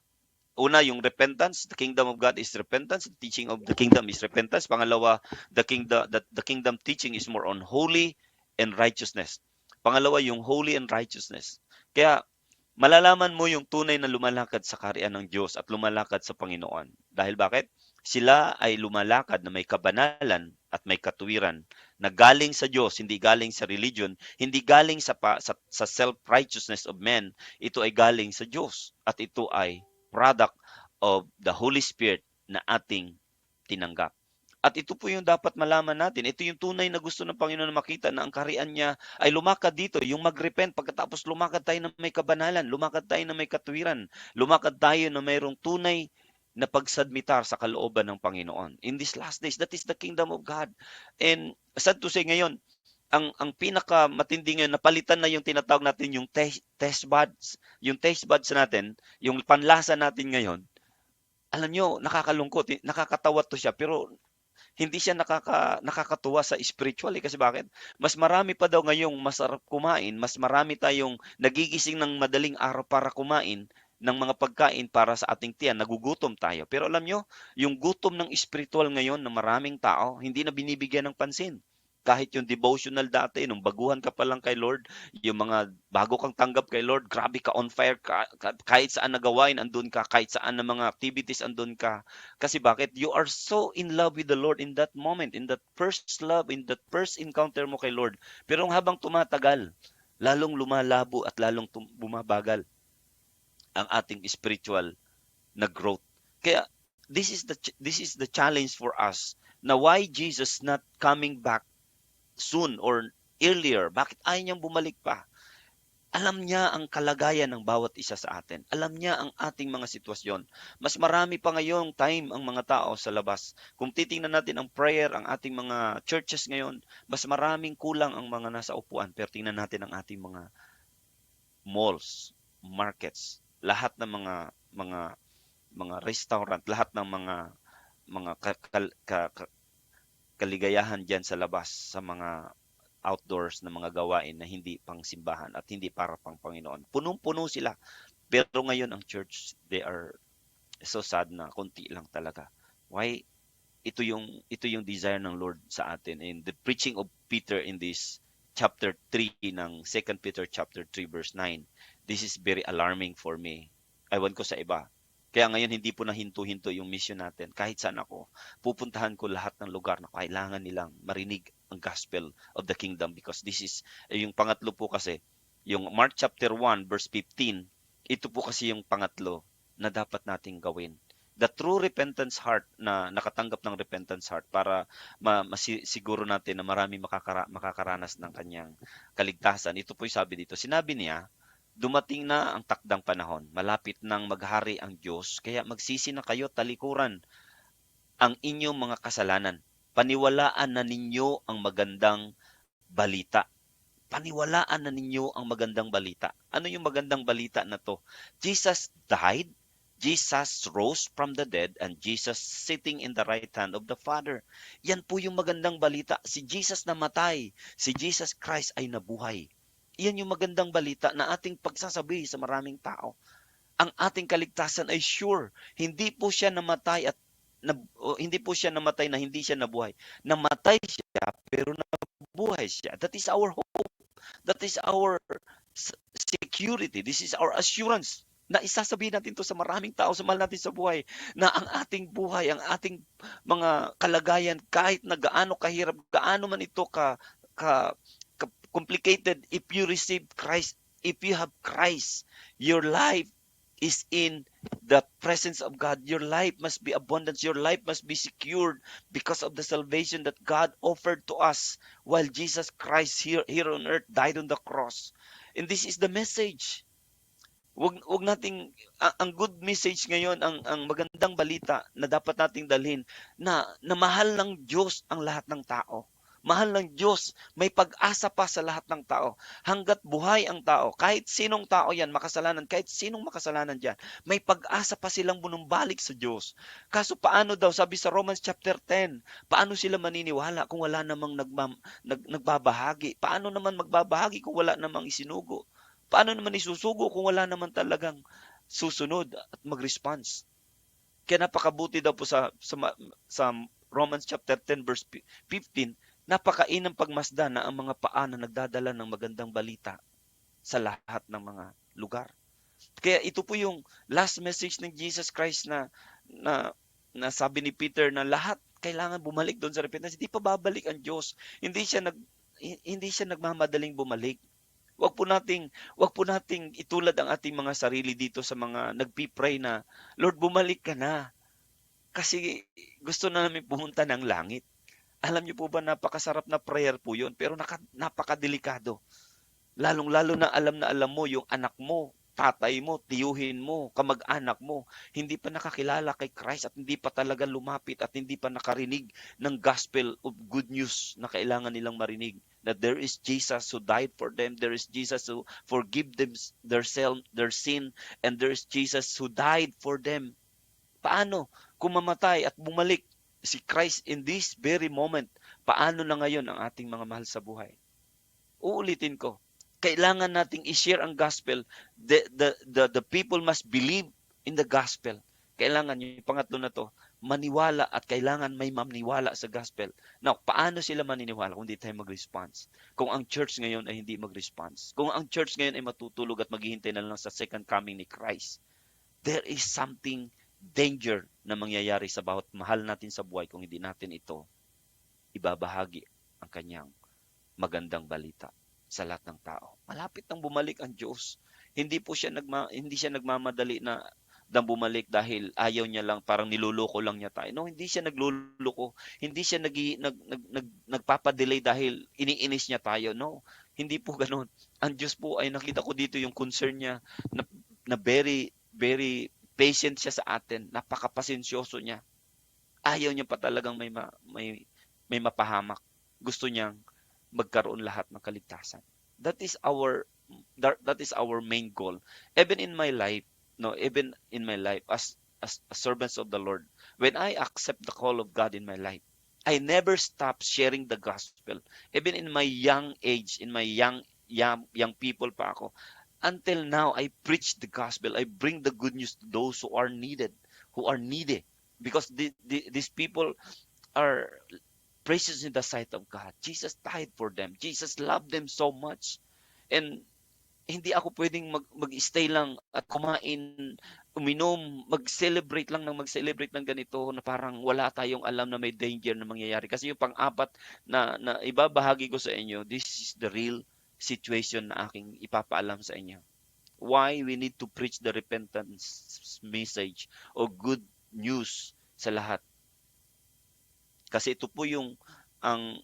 B: una yung repentance, the kingdom of God is repentance, the teaching of the kingdom is repentance. Pangalawa, the kingdom teaching is more on holy and righteousness. Pangalawa, yung holy and righteousness. Kaya malalaman mo yung tunay na lumalakad sa kaharian ng Diyos at lumalakad sa Panginoon. Dahil bakit? Sila ay lumalakad na may kabanalan at may katuwiran na galing sa Diyos, hindi galing sa religion, hindi galing sa self-righteousness of men. Ito ay galing sa Diyos at ito ay product of the Holy Spirit na ating tinanggap. At ito po yung dapat malaman natin. Ito yung tunay na gusto ng Panginoon na makita na ang kaharian niya ay lumakad dito. Yung mag-repent, pagkatapos lumakad tayo na may kabanalan, lumakad tayo na may katuwiran, lumakad tayo na mayroong tunay na pagsubmitar sa kalooban ng Panginoon. In these last days, that is the kingdom of God. And sad to say ngayon, ang pinaka matindi ngayon, napalitan na yung tinatawag natin yung taste buds. Yung taste buds natin, yung panlasa natin ngayon, alam nyo, nakakalungkot, nakakatawa to siya, pero hindi siya nakakatuwa sa spiritual kasi bakit? Mas marami pa daw ngayong masarap kumain, mas marami tayong nagigising ng madaling araw para kumain ng mga pagkain para sa ating tiyan, nagugutom tayo. Pero alam nyo, yung gutom ng spiritual ngayon ng maraming tao, hindi na binibigyan ng pansin. Kahit yung devotional dati, nung baguhan ka pa lang kay Lord, yung mga bago kang tanggap kay Lord, grabe ka on fire, kahit saan nagawain, andun ka, kahit saan na mga activities, andun ka. Kasi bakit? You are so in love with the Lord in that moment, in that first love, in that first encounter mo kay Lord. Pero habang tumatagal, lalong lumalabo at lalong bumabagal ang ating spiritual na growth. Kaya this is the challenge for us na why Jesus not coming back soon or earlier. Bakit ayaw niyang bumalik pa? Alam niya ang kalagayan ng bawat isa sa atin. Alam niya ang ating mga sitwasyon. Mas marami pa ngayong time ang mga tao sa labas. Kung titingnan natin ang prayer, ang ating mga churches ngayon, mas maraming kulang ang mga nasa upuan. Pero tingnan natin ang ating mga malls, markets, lahat ng mga restaurant, lahat ng mga kaligayahan diyan sa labas, sa mga outdoors na mga gawain na hindi pang simbahan at hindi para pang Panginoon. Punong-puno sila. Pero ngayon ang church, they are so sad na konti lang talaga. Why? Ito yung desire ng Lord sa atin. And the preaching of Peter in this chapter 3 ng 2 Peter chapter 3 verse 9. This is very alarming for me. Ewan ko sa iba. Kaya ngayon hindi po na hinto-hinto yung mission natin. Kahit saan ako, pupuntahan ko lahat ng lugar na kailangan nilang marinig ang gospel of the kingdom because this is, yung pangatlo po kasi, yung Mark chapter 1 verse 15, ito po kasi yung pangatlo na dapat nating gawin. The true repentance heart na nakatanggap ng repentance heart para masiguro natin na marami makakaranas ng kanyang kaligtasan. Ito po yung sabi dito. Sinabi niya, dumating na ang takdang panahon. Malapit nang maghari ang Diyos, kaya magsisi na kayo talikuran ang inyong mga kasalanan. Paniwalaan na ninyo ang magandang balita. Paniwalaan na ninyo ang magandang balita. Ano yung magandang balita na to? Jesus died, Jesus rose from the dead, and Jesus sitting in the right hand of the Father. Yan po yung magandang balita. Si Jesus namatay, si Jesus Christ ay nabuhay. Iyan yung magandang balita na ating pagsasabi sa maraming tao. Ang ating kaligtasan ay sure. Hindi po siya namatay hindi po siya namatay na hindi siya nabuhay. Namatay siya pero nabuhay siya. That is our hope. That is our security. This is our assurance na isasabihin natin to sa maraming tao sa mahal natin sa buhay na ang ating buhay, ang ating mga kalagayan kahit na gaano kahirap, gaano man ito complicated, if you receive Christ, if you have Christ, your life is in the presence of God. Your life must be abundant. Your life must be secured because of the salvation that God offered to us while Jesus Christ here on earth died on the cross. And this is the message. Wag nating ang good message ngayon, ang magandang balita na dapat nating dalhin na mahal ng Diyos ang lahat ng tao. Mahal ng Diyos, may pag-asa pa sa lahat ng tao. Hanggat buhay ang tao, kahit sinong tao yan, makasalanan, kahit sinong makasalanan dyan, may pag-asa pa silang bunumbalik sa Diyos. Kaso paano daw, sabi sa Romans chapter 10, paano sila maniniwala kung wala namang nagbabahagi? Paano naman magbabahagi kung wala namang isinugo? Paano naman isusugo kung wala naman talagang susunod at mag-response? Kaya napakabuti daw po sa Romans chapter 10 verse 15, napakainam pagmasdan na ang mga paa na nagdadala ng magandang balita sa lahat ng mga lugar. Kaya ito po yung last message ng Jesus Christ na, na sabi ni Peter na lahat kailangan bumalik doon sa repentance. Hindi pa babalik ang Diyos. Hindi siya nagmamadaling bumalik. Wag po nating itulad ang ating mga sarili dito sa mga nagpi-pray na, Lord, bumalik ka na. Kasi gusto na namin pumunta ng langit. Alam niyo po ba, napakasarap na prayer po yun, pero napakadelikado. Lalong-lalo na alam mo yung anak mo, tatay mo, tiyuhin mo, kamag-anak mo, hindi pa nakakilala kay Christ at hindi pa talaga lumapit at hindi pa nakarinig ng gospel of good news na kailangan nilang marinig. That there is Jesus who died for them, there is Jesus who forgive them their sin, and there is Jesus who died for them. Paano kung mamatay at bumalik si Christ in this very moment? Paano na ngayon ang ating mga mahal sa buhay? Uulitin ko, kailangan nating i-share ang gospel. The people must believe in the gospel. Kailangan yung pangatlo na to, maniwala at kailangan may mamniwala sa gospel. Now, paano sila maniniwala kung hindi tayo mag-response? Kung ang church ngayon ay hindi mag-response? Kung ang church ngayon ay matutulog at maghihintay na lang sa second coming ni Christ? There is something danger na mangyayari sa bawat mahal natin sa buhay kung hindi natin ito ibabahagi ang kanyang magandang balita sa lahat ng tao. Malapit nang bumalik ang Diyos. Hindi siya nagmamadali na bumalik dahil ayaw niya lang, parang niluloko lang niya tayo. No, hindi siya nagluloko. Hindi siya nagpapadelay dahil iniinis niya tayo. No, hindi po ganoon. Ang Diyos po ay nakita ko dito yung concern niya na very, very patient siya sa atin. Napakapasensyoso niya. Ayaw niya pa talagang may mapahamak. Gusto niyang magkaroon lahat ng kaligtasan. That is our main goal. Even in my life, as servants of the Lord, when I accept the call of God in my life, I never stop sharing the gospel. Even in my young age, in my young people pa ako, until now I preach the gospel. I bring the good news to those who are needy, because these people are precious in the sight of God. Jesus died for them. Jesus loved them so much. And hindi ako pwedeng mag-stay lang at kumain, uminom, mag-celebrate ng ganito na parang wala tayong alam na may danger na mangyayari. Kasi yung pang-apat na ibabahagi ko sa inyo, this is the real situation na aking ipapaalam sa inyo. Why we need to preach the repentance message o good news sa lahat. Kasi ito po yung ang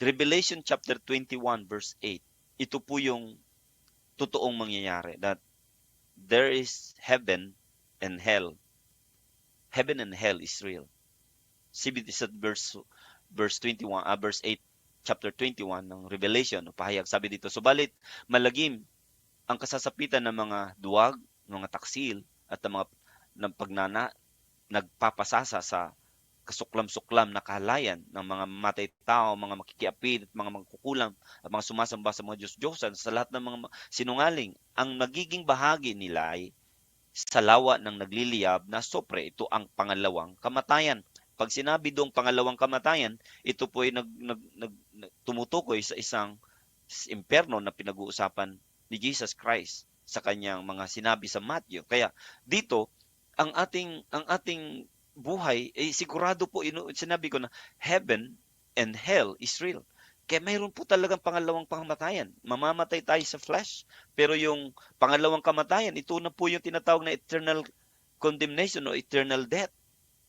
B: Revelation chapter 21 verse 8. Ito po yung totoong mangyayari, that there is heaven and hell. Heaven and hell is real. Sabi sa verse 21, verse 8, chapter 21 ng Revelation, pahayag, sabi dito, subalit malagim ang kasasapitan ng mga duwag, mga taksil at ng mga nagpapasasa sa kasuklam-suklam na kahalayan ng mga mamatay tao, mga makikiapid at mga magkukulam at mga sumasamba sa mga Diyos-Diyosan, sa lahat ng mga sinungaling. Ang nagiging bahagi nila ay sa lawa ng nagliliyab na sopre. Ito ang pangalawang kamatayan. Pag sinabi doong pangalawang kamatayan, ito po ay tumutukoy sa isang impyerno na pinag-uusapan ni Jesus Christ sa kanyang mga sinabi sa Matthew. Kaya dito, ang ating buhay, sigurado po, sinabi ko na heaven and hell is real. Kaya mayroon po talagang pangalawang kamatayan. Mamamatay tayo sa flesh, pero yung pangalawang kamatayan, ito na po yung tinatawag na eternal condemnation o eternal death,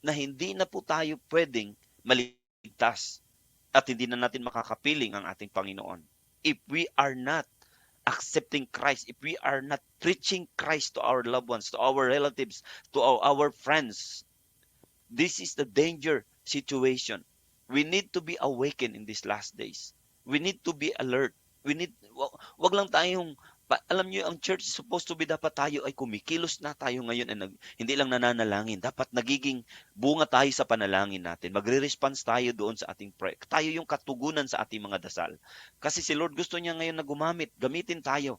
B: na hindi na po tayo pwedeng maligtas at hindi na natin makakapiling ang ating Panginoon. If we are not accepting Christ, if we are not preaching Christ to our loved ones, to our relatives, to our friends, this is the danger situation. We need to be awakened in these last days. We need to be alert. Wag lang tayong, alam niyo, ang church is supposed to be, dapat tayo ay kumikilos na tayo ngayon, hindi lang nananalangin. Dapat nagiging bunga tayo sa panalangin natin. Magre-response tayo doon sa ating prayer. Tayo yung katugunan sa ating mga dasal. Kasi si Lord gusto niya ngayon na gamitin tayo.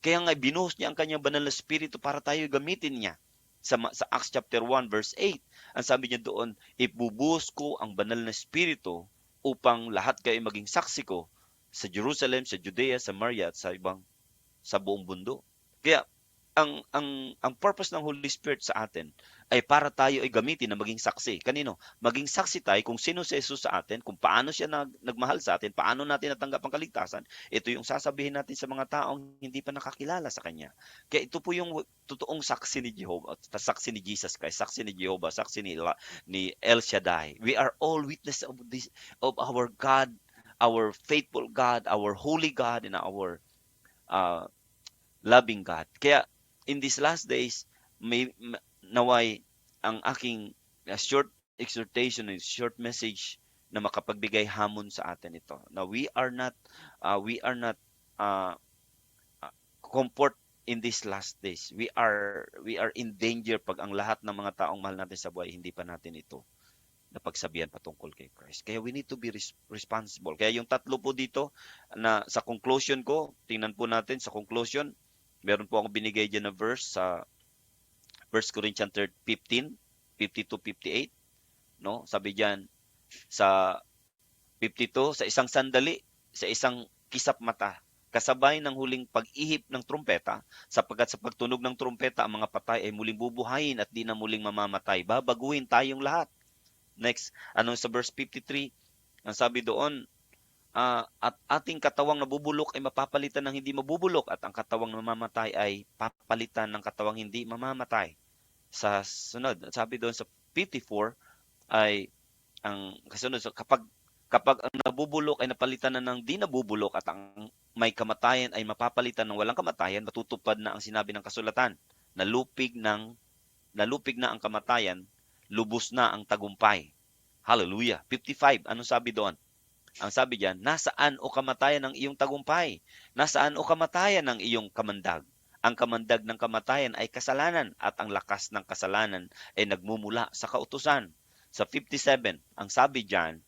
B: Kaya nga binuhos niya ang kanyang banal na spirito para tayo gamitin niya. Sa Acts chapter 1 verse 8, ang sabi niya doon, ibubuhos ko ang banal na spirito upang lahat kayo maging saksi ko sa Jerusalem, sa Judea, sa Samaria at sa buong mundo. Kaya ang purpose ng Holy Spirit sa atin ay para tayo ay gamitin na maging saksi. Kanino? Maging saksi tayo kung sino si Jesus sa atin, kung paano siya nagmahal sa atin, paano natin natanggap ang kaligtasan. Ito yung sasabihin natin sa mga taong hindi pa nakakilala sa Kanya. Kaya ito po yung totoong saksi ni Jehovah, saksi ni Jesus Christ, saksi ni Jehovah, saksi ni El Shaddai. We are all witness of our God, our faithful God, our holy God, and our uh, loving God. Kaya in these last days, naway ang aking short exhortation and short message na makapagbigay hamon sa atin ito. Now we are not uh, comfort in these last days. We are in danger pag ang lahat ng mga taong mahal natin sa buhay hindi pa natin ito napagsabihan patungkol kay Christ. Kaya we need to be responsible. Kaya yung tatlo po dito na sa conclusion ko, tingnan po natin sa conclusion, meron po akong binigay dyan na verse sa 1 Corinthians 15, 52-58. No? Sabi diyan sa 52, sa isang sandali, sa isang kisap mata, kasabay ng huling pag-ihip ng trumpeta, sapagkat sa pagtunog ng trumpeta, ang mga patay ay muling bubuhayin at di na muling mamamatay. Babaguhin tayong lahat. Next, sa verse 53, ang sabi doon, at ating katawang nabubulok ay mapapalitan ng hindi mabubulok at ang katawang mamamatay ay papalitan ng katawang hindi mamamatay. Sa sunod, sabi doon sa 54 ay ang kasunod, so kapag ang nabubulok ay napalitan na ng di nabubulok at ang may kamatayan ay mapapalitan ng walang kamatayan, matutupad na ang sinabi ng kasulatan. Nalupig na ang kamatayan, lubos na ang tagumpay. Hallelujah. 55, anong sabi doon? Ang sabi diyan, nasaan o kamatayan ang iyong tagumpay? Nasaan o kamatayan ang iyong kamandag? Ang kamandag ng kamatayan ay kasalanan at ang lakas ng kasalanan ay nagmumula sa kautusan. Sa 57, ang sabi diyan,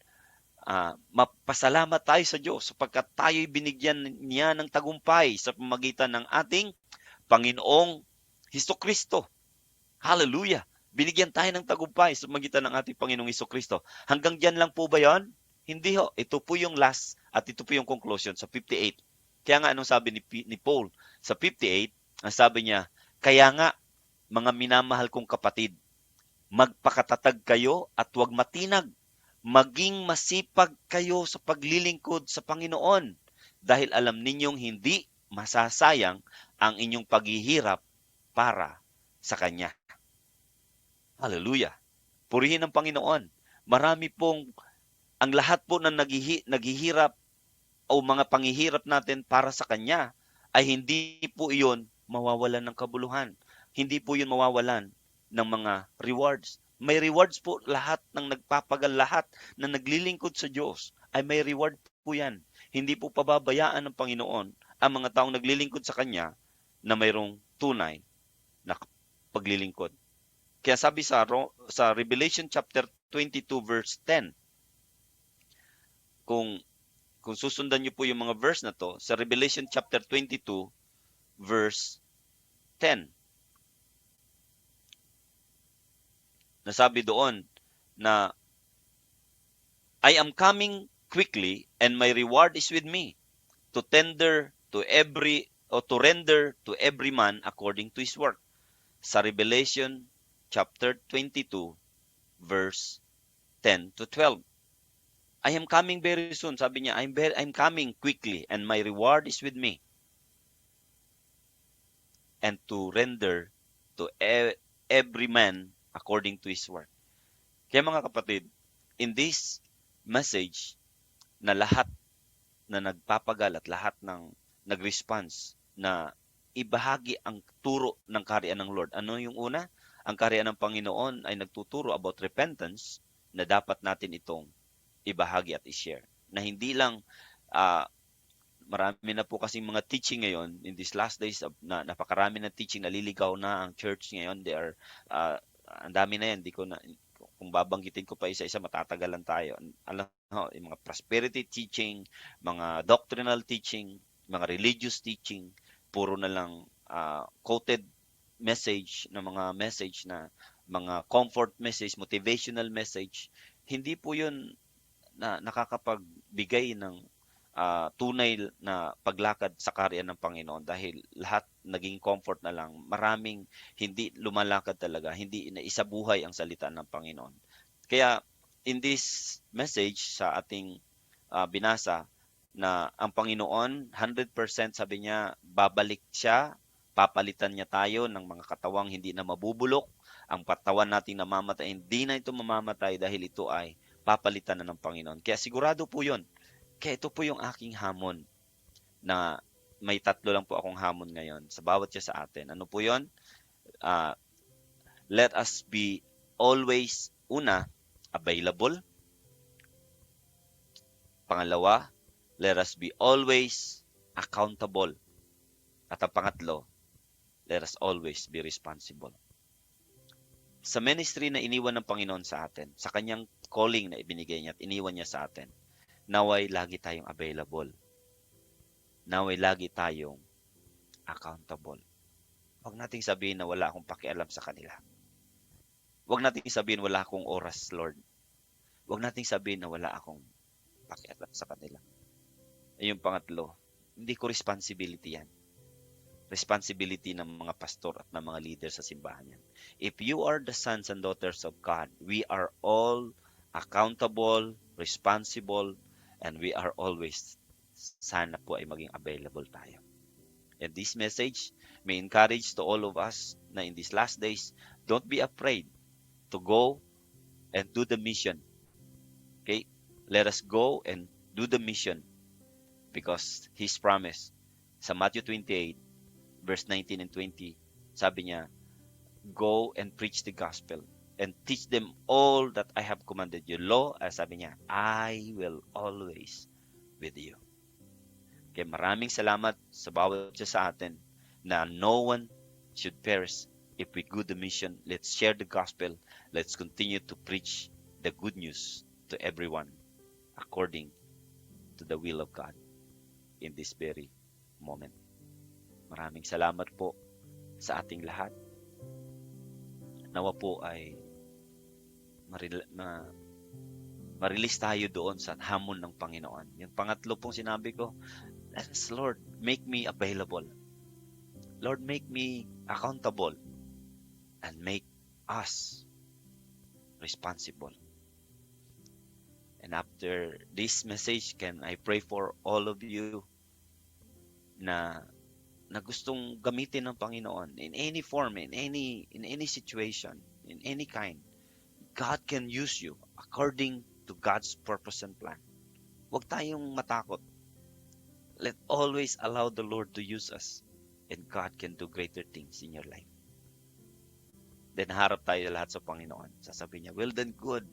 B: mapasalamat tayo sa Diyos sapagkat tayo'y binigyan niya ng tagumpay sa pamamagitan ng ating Panginoong Hesukristo. Hallelujah! Binigyan tayo ng tagumpay sa pamamagitan ng ating Panginoong Hesukristo. Hanggang diyan lang po ba 'yon? Hindi ho. Ito po yung last at ito po yung conclusion sa 58. Kaya nga anong sabi ni Paul sa 58, ang sabi niya, kaya nga mga minamahal kong kapatid, magpakatatag kayo at huwag matinag. Maging masipag kayo sa paglilingkod sa Panginoon dahil alam ninyong hindi masasayang ang inyong paghihirap para sa Kanya. Hallelujah. Purihin ang Panginoon. Marami pong ang lahat po ng naghihirap o mga panghihirap natin para sa Kanya ay hindi po iyon mawawalan ng kabuluhan. Hindi po yun mawawalan ng mga rewards. May rewards po lahat ng nagpapagal, lahat na naglilingkod sa Diyos ay may reward po yan. Hindi po pababayaan ng Panginoon ang mga taong naglilingkod sa Kanya na mayroong tunay na paglilingkod. Kaya sabi sa Revelation chapter 22 verse 10, kung susundan niyo po yung mga verse na to, sa Revelation chapter 22 verse 10, nasabi doon na I am coming quickly and my reward is with me to render to every man according to his work. Sa Revelation chapter 22 verse 10 to 12. I am coming very soon. Sabi niya, I'm coming quickly and my reward is with me. And to render to every man according to his work. Kaya mga kapatid, in this message na lahat na nagpapagal at lahat ng nag-response na ibahagi ang turo ng kaharian ng Lord. Ano yung una? Ang kaharian ng Panginoon ay nagtuturo about repentance, na dapat natin itong ibahagi at i-share. Na hindi lang, ah, marami na po kasing mga teaching ngayon in these last days na napakarami ng teaching, naliligaw na ang church ngayon. They are, ang dami na yan, di ko na, kung babanggitin ko pa isa-isa, matatagalan tayo. Alam mo, yung mga prosperity teaching, mga doctrinal teaching, mga religious teaching, puro na lang quoted message na mga message na mga comfort message, motivational message. Hindi po yun na nakakapagbigay ng tunay na paglakad sa kaharian ng Panginoon, dahil lahat naging comfort na lang. Maraming hindi lumalakad talaga, hindi inaisabuhay ang salita ng Panginoon. Kaya in this message sa ating binasa, na ang Panginoon 100% sabi niya, babalik siya, papalitan niya tayo ng mga katawang hindi na mabubulok. Ang katawan nating namamatay, hindi na ito mamamatay, dahil ito ay papalitan na ng Panginoon. Kaya sigurado po yun. Kaya ito po yung aking hamon, na may 3 lang po akong hamon ngayon sa bawat isa sa atin. Ano po yun? Let us be always, una, available. Pangalawa, let us be always accountable. At ang pangatlo, let us always be responsible. Sa ministry na iniwan ng Panginoon sa atin, sa kanyang calling na ibinigay niya at iniwan niya sa atin, naway lagi tayong available. Naway lagi tayong accountable. Huwag nating sabihin na wala akong pakialam sa kanila. Huwag nating sabihin wala akong oras, Lord. Huwag nating sabihin na wala akong pakialam sa kanila. Ay yung pangatlo, hindi ko responsibility yan. Responsibility ng mga pastor at ng mga leader sa simbahan yan. If you are the sons and daughters of God, we are all accountable, responsible, and we are always, sana po ay maging available tayo. And this message may encourage to all of us na in these last days, don't be afraid to go and do the mission. Okay? Let us go and do the mission, because His promise sa Matthew 28, verse 19 and 20, sabi niya, go and preach the gospel and teach them all that I have commanded you. Lo, sabi niya, I will always with you. Kaya maraming salamat sa bawat isa sa atin, na no one should perish if we do the mission. Let's share the gospel. Let's continue to preach the good news to everyone according to the will of God in this very moment. Maraming salamat po sa ating lahat. Nawa po ay marilis tayo doon sa hamon ng Panginoon. Yung pangatlo pong sinabi ko, Lord, make me available. Lord, make me accountable. And make us responsible. And after this message, can I pray for all of you na gustong gamitin ng Panginoon in any form, in any situation, in any kind. God can use you according to God's purpose and plan. Huwag tayong matakot. Let always allow the Lord to use us, and God can do greater things in your life. Then harap tayo lahat sa Panginoon. Sasabihin niya, well done, good,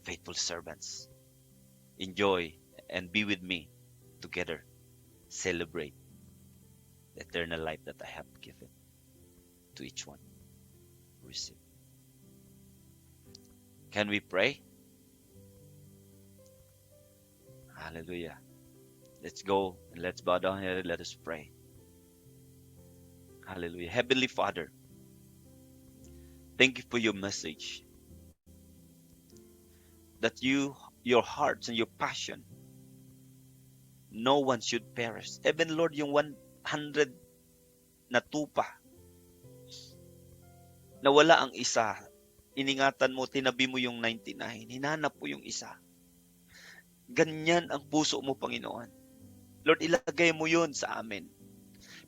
B: faithful servants. Enjoy and be with me together. Celebrate the eternal life that I have given to each one. Receive. Can we pray? Hallelujah. Let's go and let's bow down here and let us pray. Hallelujah. Heavenly Father, thank you for your message. That your hearts and your passion, no one should perish. Even Lord, yung 100 na tupa, na wala ang isa, iningatan mo, tinabi mo yung 99, hinanap mo yung isa. Ganyan ang puso mo, Panginoon. Lord, ilagay mo yun sa amin.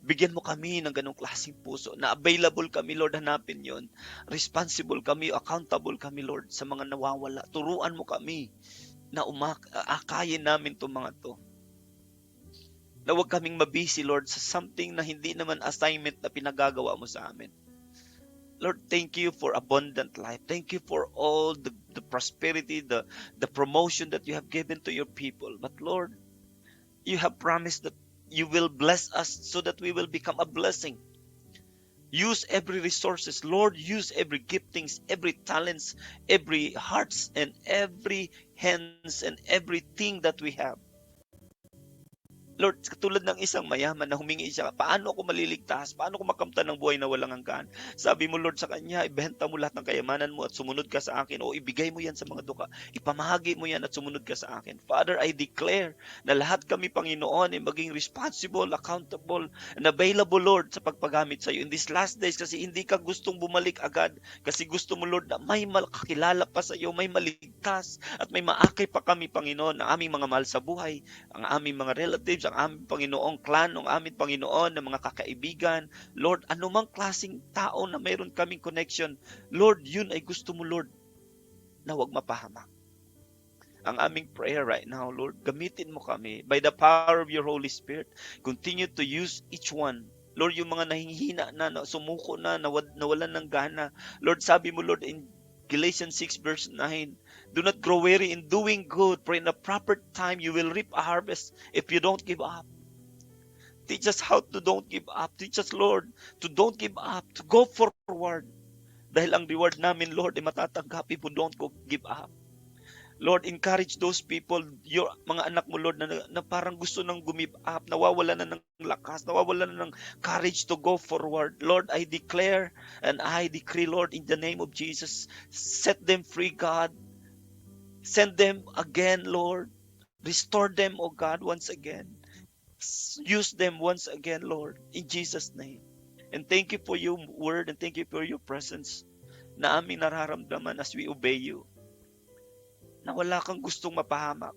B: Bigyan mo kami ng ganong klaseng puso, na available kami, Lord, hanapin yun. Responsible kami, accountable kami, Lord, sa mga nawawala. Turuan mo kami na akayin namin itong mga to. Na huwag kaming mabisi, Lord, sa something na hindi naman assignment na pinagagawa mo sa amin. Lord, thank you for abundant life. Thank you for all the the prosperity, the promotion that you have given to your people. But Lord, you have promised that you will bless us so that we will become a blessing. Use every resources, Lord. Use every giftings, every talents, every hearts, and every hands, and everything that we have. Lord, katulad ng isang mayaman na humingi siya, paano ako maliligtas? Paano ko makamtan ng buhay na walang hanggan? Sabi mo, Lord, sa kanya, ibenta mo lahat ng kayamanan mo at sumunod ka sa akin, o ibigay mo yan sa mga duka. Ipamahagi mo yan at sumunod ka sa akin. Father, I declare na lahat kami, Panginoon, ay maging responsible, accountable, and available, Lord, sa pagpagamit sa iyo in these last days, kasi hindi ka gustong bumalik agad, kasi gusto mo, Lord, na may makakilala pa sa iyo, may maligtas, at may maakay pa kami, Panginoon, na aming mga mahal sa buhay, ang aming mga relatives, ang aming Panginoong clan, ang aming Panginoon, ng mga kakaibigan. Lord, anumang klaseng tao na mayroon kaming connection, Lord, yun ay gusto mo, Lord, na huwag mapahamak. Ang aming prayer right now, Lord, gamitin mo kami by the power of your Holy Spirit. Continue to use each one. Lord, yung mga nahihina na, sumuko na, nawalan ng gana. Lord, sabi mo, Lord, in Galatians 6 verse 9, do not grow weary in doing good, for in the proper time you will reap a harvest if you don't give up. Teach us how to don't give up. Teach us, Lord, to don't give up, to go forward. Dahil ang reward namin, Lord, ay matatanggap if we don't give up. Lord, encourage those people, your mga anak mo, Lord, na parang gusto nang give up, nawawala na ng lakas, nawawala na ng courage to go forward. Lord, I declare and I decree, Lord, in the name of Jesus, set them free, God. Send them again, Lord. Restore them, O God, once again. Use them once again, Lord, in Jesus' name. And thank you for your word, and thank you for your presence na aming nararamdaman as we obey you, na wala kang gustong mapahamak.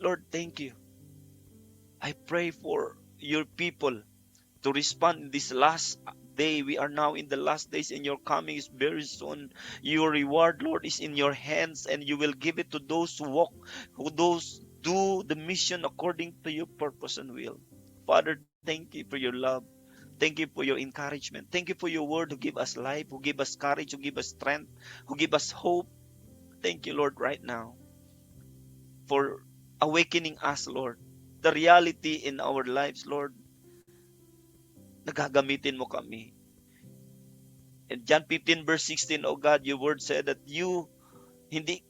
B: Lord, thank you. I pray for your people to respond in this last day. We are now in the last days, and your coming is very soon. Your reward, Lord, is in your hands, and you will give it to those who those do the mission according to your purpose and will. Father, thank you for your love. Thank you for your encouragement. Thank you for your word who give us life, who give us courage, who give us strength, who give us hope. Thank you, Lord, right now for awakening us, Lord. The reality in our lives, Lord, nagagamitin mo kami. In John 15 verse 16, oh God, your word said that you, hindi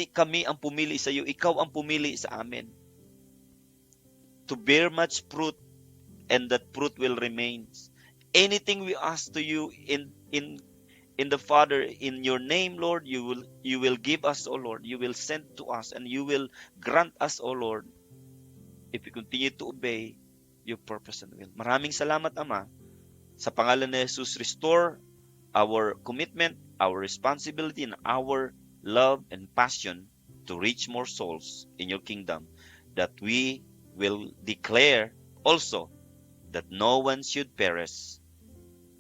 B: kami ang pumili sa iyo, ikaw ang pumili sa amin. To bear much fruit, and that fruit will remain. Anything we ask to you in the Father, in your name, Lord, you will give us, O Lord. You will send to us, and you will grant us, O Lord, if we continue to obey your purpose and will. Maraming salamat, Ama. Sa pangalan ni Jesus, restore our commitment, our responsibility, and our love and passion to reach more souls in your kingdom, that we will declare also that no one should perish,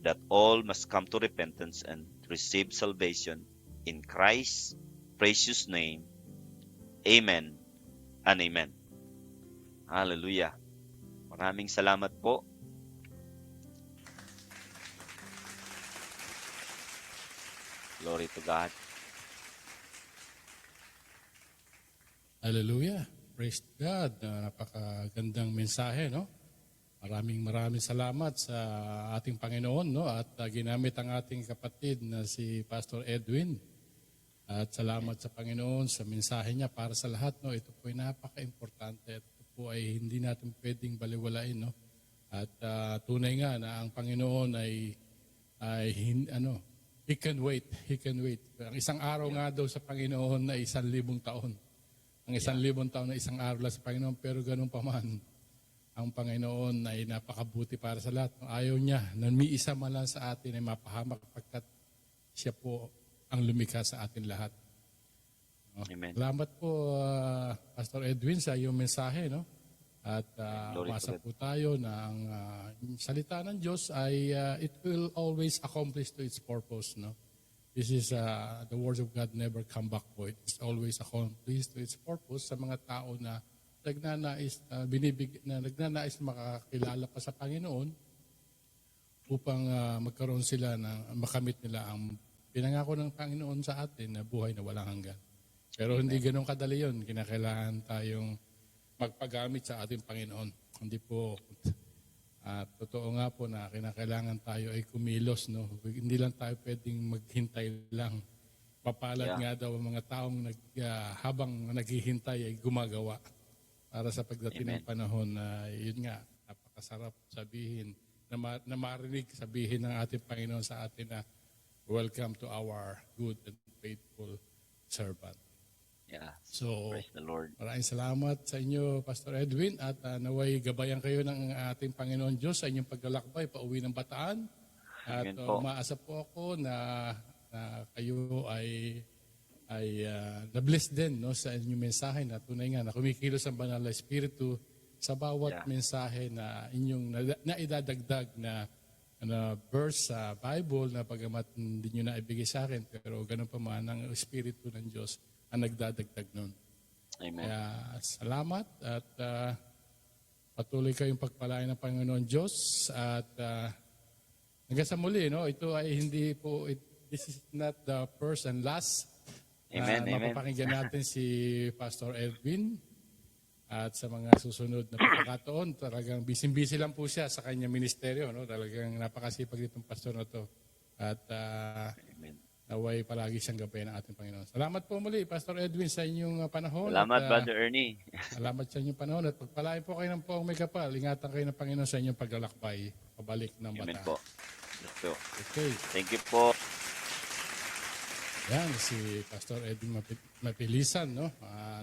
B: that all must come to repentance and receive salvation in Christ's precious name. Amen and amen. Hallelujah. Maraming salamat po. Glory to God.
A: Hallelujah. Praise God. Napakagandang mensahe, no? Maraming salamat sa ating Panginoon, no? At ginamit ang ating kapatid na si Pastor Edwin. At salamat sa Panginoon sa mensahe niya para sa lahat, no? Ito po ay napaka-importante. Ito po ay hindi natin pwedeng baliwalain, no? At tunay nga na ang Panginoon ay He can wait. He can wait. Ang isang araw nga daw sa Panginoon ay 1,000 taon. Ang 1,000 taon na isang araw lang sa Panginoon, pero ganun pa man, ang Panginoon ay napakabuti para sa lahat. Ayaw niya na may isa man lang sa atin ay mapahamak pagkat siya po ang lumikha sa atin lahat. No?
B: Amen.
A: Salamat po, Pastor Edwin, sa iyong mensahe. No? At umasa po tayo na ang salita ng Diyos ay it will always accomplish to its purpose. No? This is the words of God never come back po. It's always accomplished to its purpose sa mga tao na nagnanais nagnanais makakilala pa sa Panginoon upang magkaroon sila makamit nila ang pinangako ng Panginoon sa atin na buhay na walang hanggan. Pero hindi ganun kadali yun. Kinakailangan tayong magpagamit sa ating Panginoon. Hindi po, totoo nga po na kinakailangan tayo ay kumilos. No? Hindi lang tayo pwedeng maghintay lang. Papalad nga daw ang mga taong habang naghihintay ay gumagawa para sa pagdating ng panahon na yun nga, napakasarap sabihin, na marinig sabihin ng ating Panginoon sa atin na welcome to our good and faithful servant.
B: Yeah.
A: So,
B: Praise the Lord.
A: maraming salamat sa inyo, Pastor Edwin, at naway gabayan kayo ng ating Panginoon Diyos sa inyong paglalakbay pauwi ng Bataan. At
B: Amen po.
A: umaasa po ako na kayo ay na-bless din, no, sa inyong mensahe na tunay nga na kumikilos ang banal na Espiritu sa bawat mensahe na inyong naidadagdag na verse sa Bible na pagamat hindi nyo na ibigay sa akin, pero ganun pa man ang Espiritu ng Diyos ang nagdadagdag nun.
B: Amen.
A: Kaya salamat at patuloy kayong pagpalain ng Panginoon Diyos at hanggang sa muli, no, ito ay hindi po, this is not the first and last.
B: Amen, amen.
A: Mapapakinggan natin si Pastor Edwin at sa mga susunod na pagkakataon, talagang busy-busy lang po siya sa kanyang ministeryo. No? Talagang napakasipag itong pastor na to. At
B: Amen.
A: naway palagi siyang gabayan ng ating Panginoon. Salamat po muli, Pastor Edwin, sa inyong panahon.
B: Salamat,
A: at,
B: Brother Ernie.
A: salamat sa inyong panahon at pagpalain po kayo ng poong may kapal. Ingatan kayo ng Panginoon sa inyong paglalakbay. Pabalik ng
B: Amen
A: Bataan.
B: po. Yes po.
A: Okay.
B: Thank you po.
A: Yan, si Pastor Edwin Mapilisan, no?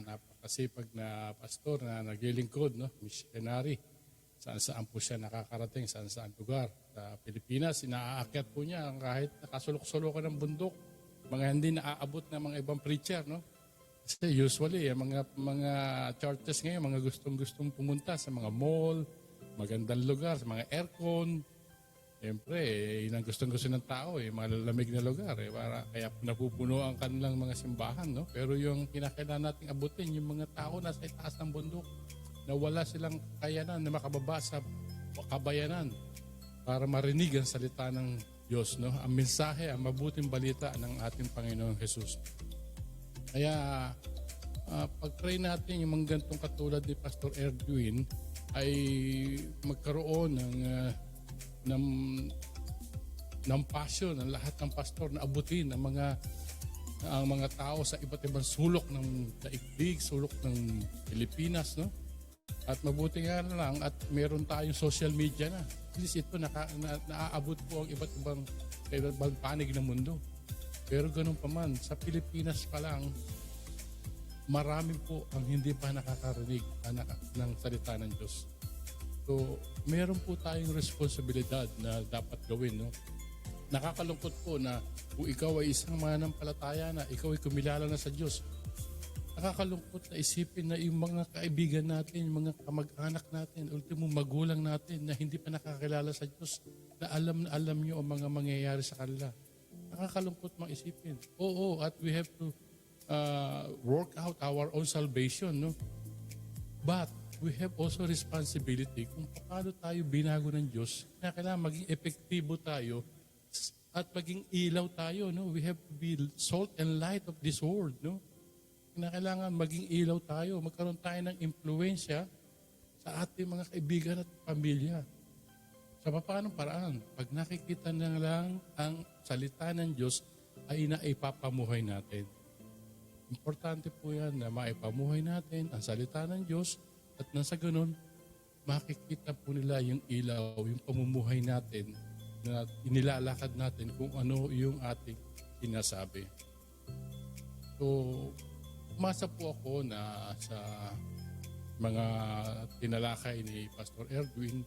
A: Napakasipag na pastor na naglilingkod, no? Missionary. Saan-saan po siya nakakarating, saan-saan lugar. Sa Pilipinas, inaaakyat po niya kahit nakasulok-sulukan ng bundok. Mga hindi naaabot na mga ibang preacher, no? Kasi usually, mga churches ngayon, mga gustong-gustong pumunta sa mga mall, magandang lugar, sa mga aircon. Siyempre, yun ang gustong-gusto ng tao, malalamig na lugar. Kaya napupuno ang kanilang mga simbahan. No? Pero yung kinakailangan nating abutin, yung mga tao nasa itaas ng bundok, na wala silang kakayanan na makababa sa kabayanan para marinig ang salita ng Diyos. No? Ang mensahe, ang mabuting balita ng ating Panginoong Jesus. Kaya, pag-pray natin yung mga gantong katulad ni Pastor Edwin ay magkaroon ng passion ng lahat ng pastor na abutin ang mga tao sa iba't ibang sulok ng daigdig, sulok ng Pilipinas, no? At mabuti nga lang at meron tayong social media na. At least ito naaabot po ang iba't ibang panig ng mundo. Pero ganun pa man, sa Pilipinas pa lang, marami po ang hindi pa nakakarinig ng salita ng Diyos. So, meron po tayong responsibilidad na dapat gawin. No? Nakakalungkot po na kung ikaw ay isang mananampalataya na, ikaw ay kumilala na sa Diyos. Nakakakalungkot na isipin na yung mga kaibigan natin, yung mga kamag-anak natin, ultimo magulang natin na hindi pa nakakilala sa Diyos, na alam nyo ang mga mangyayari sa kanila. Nakakalungkot mang isipin. Oo, at we have to work out our own salvation. No? But, we have also responsibility kung paano tayo binago ng Diyos na kailangan maging epektibo tayo at maging ilaw tayo. No? We have to be salt and light of this world. No? Kailangan maging ilaw tayo, magkaroon tayo ng impluensya sa ating mga kaibigan at pamilya. Sa paanong paraan? Pag nakikita na lang ang salita ng Diyos ay naipapamuhay natin. Importante po yan na maipamuhay natin ang salita ng Diyos. At nang sa ganun, makikita po nila yung ilaw, yung pamumuhay natin na inilalakad natin kung ano yung ating sinasabi. So, umasa po ako na sa mga tinalakay ni Pastor Edwin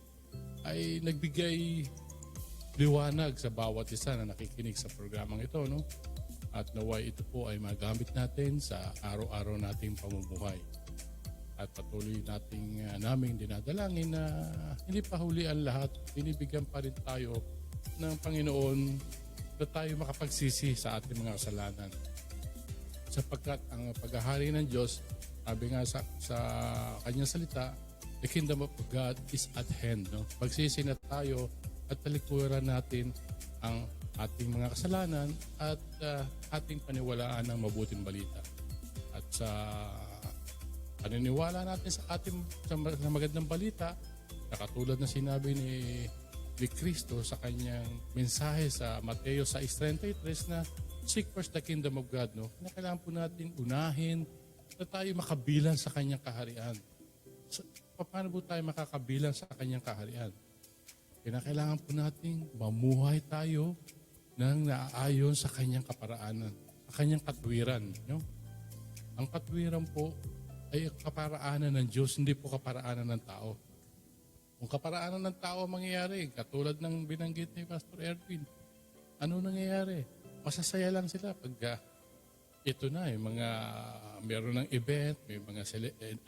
A: ay nagbigay liwanag sa bawat isa na nakikinig sa programang ito. No? At naway ito po ay magamit natin sa araw-araw nating pamumuhay. At patuloy naming dinadalangin na hindi pa huli ang lahat, binibigyan pa rin tayo ng Panginoon na tayo makapagsisi sa ating mga kasalanan. Sapagkat ang paghahari ng Diyos, sabi nga sa kanyang salita, the kingdom of God is at hand. No? Magsisi na tayo at talikuran natin ang ating mga kasalanan at ating paniwalaan ng mabuting balita. At sa paniniwala natin sa ating sa magandang balita, na katulad na sinabi ni Kristo sa kanyang mensahe sa Mateo 6:33 na seek first the kingdom of God, no? Na kailangan po natin unahin na tayo makabilang sa kanyang kaharian. Paano po tayo makakabilang sa kanyang kaharian? Kailangan po natin mamuhay tayo ng naaayon sa kanyang kaparaanan, sa kanyang katwiran. No? Ang katwiran po ay kaparaanan ng Diyos, hindi po kaparaanan ng tao. Kung kaparaanan ng tao ang mangyayari, katulad ng binanggit ni Pastor Erwin, ano nangyayari? Masasaya lang sila pag ito na, meron ng event, may mga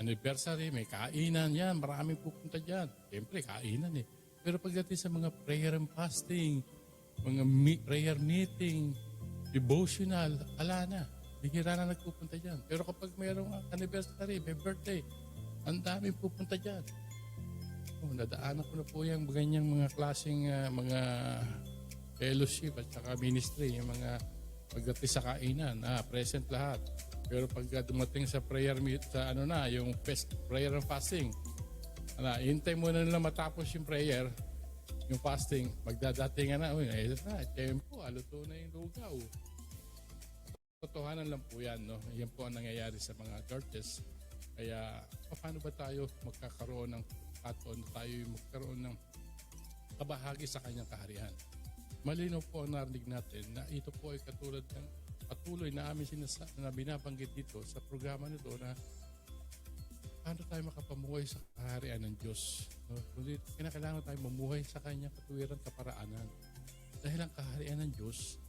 A: anniversary, may kainan, yan, maraming pupunta dyan. Siyempre, kainan eh. Pero pagdating sa mga prayer and fasting, mga prayer meeting, devotional, ala na. Bihira na nagpupunta dyan. Pero kapag mayroong anniversary, may birthday, ang daming pupunta dyan. Nadaanan ko na po yung ganyang mga klaseng mga fellowship at saka ministry, yung mga pagdating sa kainan, present lahat. Pero pag dumating sa prayer meet, sa yung prayer and fasting, hintay muna nila matapos yung prayer, yung fasting, magdadatingan na, tempo, aluto na yung lugaw. Totohanan lang po yan, no? Yan po ang nangyayari sa mga churches. Kaya, paano ba tayo magkakaroon ng tayo magkaroon ng kabahagi sa kanyang kaharian? Malinaw po ang narinig natin na ito po ay katulad ng patuloy na amin na binabanggit dito sa programa nito na paano tayo makapamuhay sa kaharian ng Diyos. No? Kundi kailangan tayo mamuhay sa kanyang katuwiran kaparaanan. Dahil ang kaharian ng Diyos,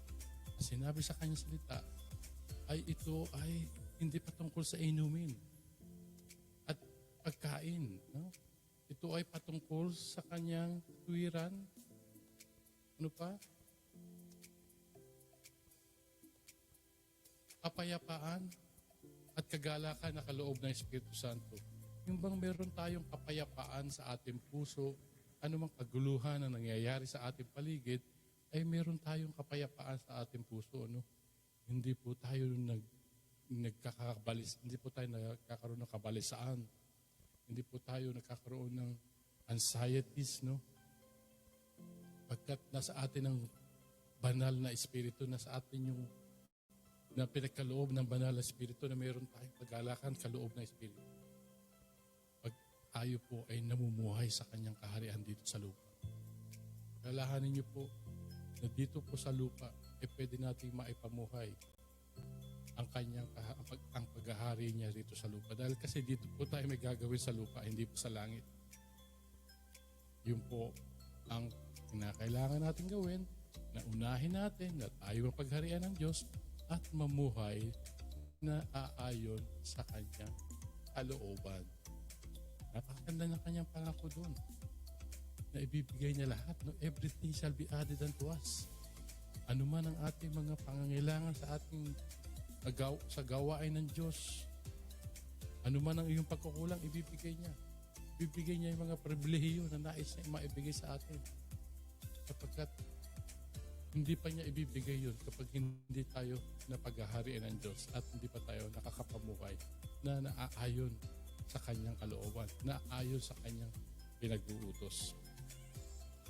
A: sinabi sa kanyang salita, ay ito ay hindi patungkol sa inumin at pagkain. No? Ito ay patungkol sa kanyang katuwiran. Ano pa? Kapayapaan at kagalakan na kaloob ng Espiritu Santo. Yung bang meron tayong kapayapaan sa ating puso, anumang kaguluhan na nangyayari sa ating paligid, ay meron tayong kapayapaan sa ating puso. No? Hindi po tayo hindi po tayo nagkakaroon ng kabalisaan. Hindi po tayo nagkakaroon ng anxieties, no? Pagkat nasa atin ang banal na espiritu, nasa atin yung na pinagkaloob ng banal na espiritu na mayroon tayong kagalakan, kaloob na espiritu. Pag tayo po ay namumuhay sa kanyang kaharian dito sa lupa. Kalahanin niyo po na dito po sa lupa, pwede nating maipamuhay ang kanyang ang paghahari niya dito sa lupa. Dahil kasi dito po tayo may gagawin sa lupa, hindi po sa langit. Yun po ang kinakailangan natin gawin, na unahin natin na tayo mapagharian ng Diyos at mamuhay na aayon sa kanyang kalooban. Napakaganda ng kanyang pangako doon na ibibigay niya lahat. No? Everything shall be added unto us. Ano man ang ating mga pangangailangan sa ating sa gawain ng Diyos, ano man ang iyong pagkukulang, ibibigay niya. Ibibigay niya yung mga pribilehiyo na nais niya maibigay sa atin. Kapagkat hindi pa niya ibibigay yun kapag hindi tayo napaghaharian ng Diyos at hindi pa tayo nakakapamuhay na naaayon sa kanyang kalooban, naaayon sa kanyang pinag-uutos.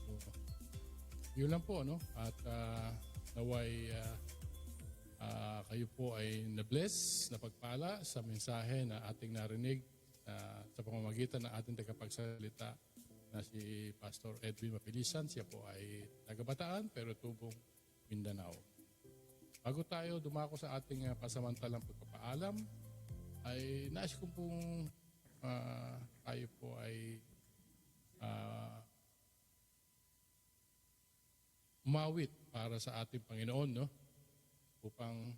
A: So, yun lang po, no? At naway kayo po ay na-bless, napagpala sa mensahe na ating narinig sa pamamagitan ng ating tagapagsalita na si Pastor Edwin Mapilisan. Siya po ay taga-Bataan pero tubong Mindanao. Bago tayo dumako sa ating pasamantalang pagpapaalam, ay nais ko pong tayo po ay umawit para sa ating Panginoon, no? Upang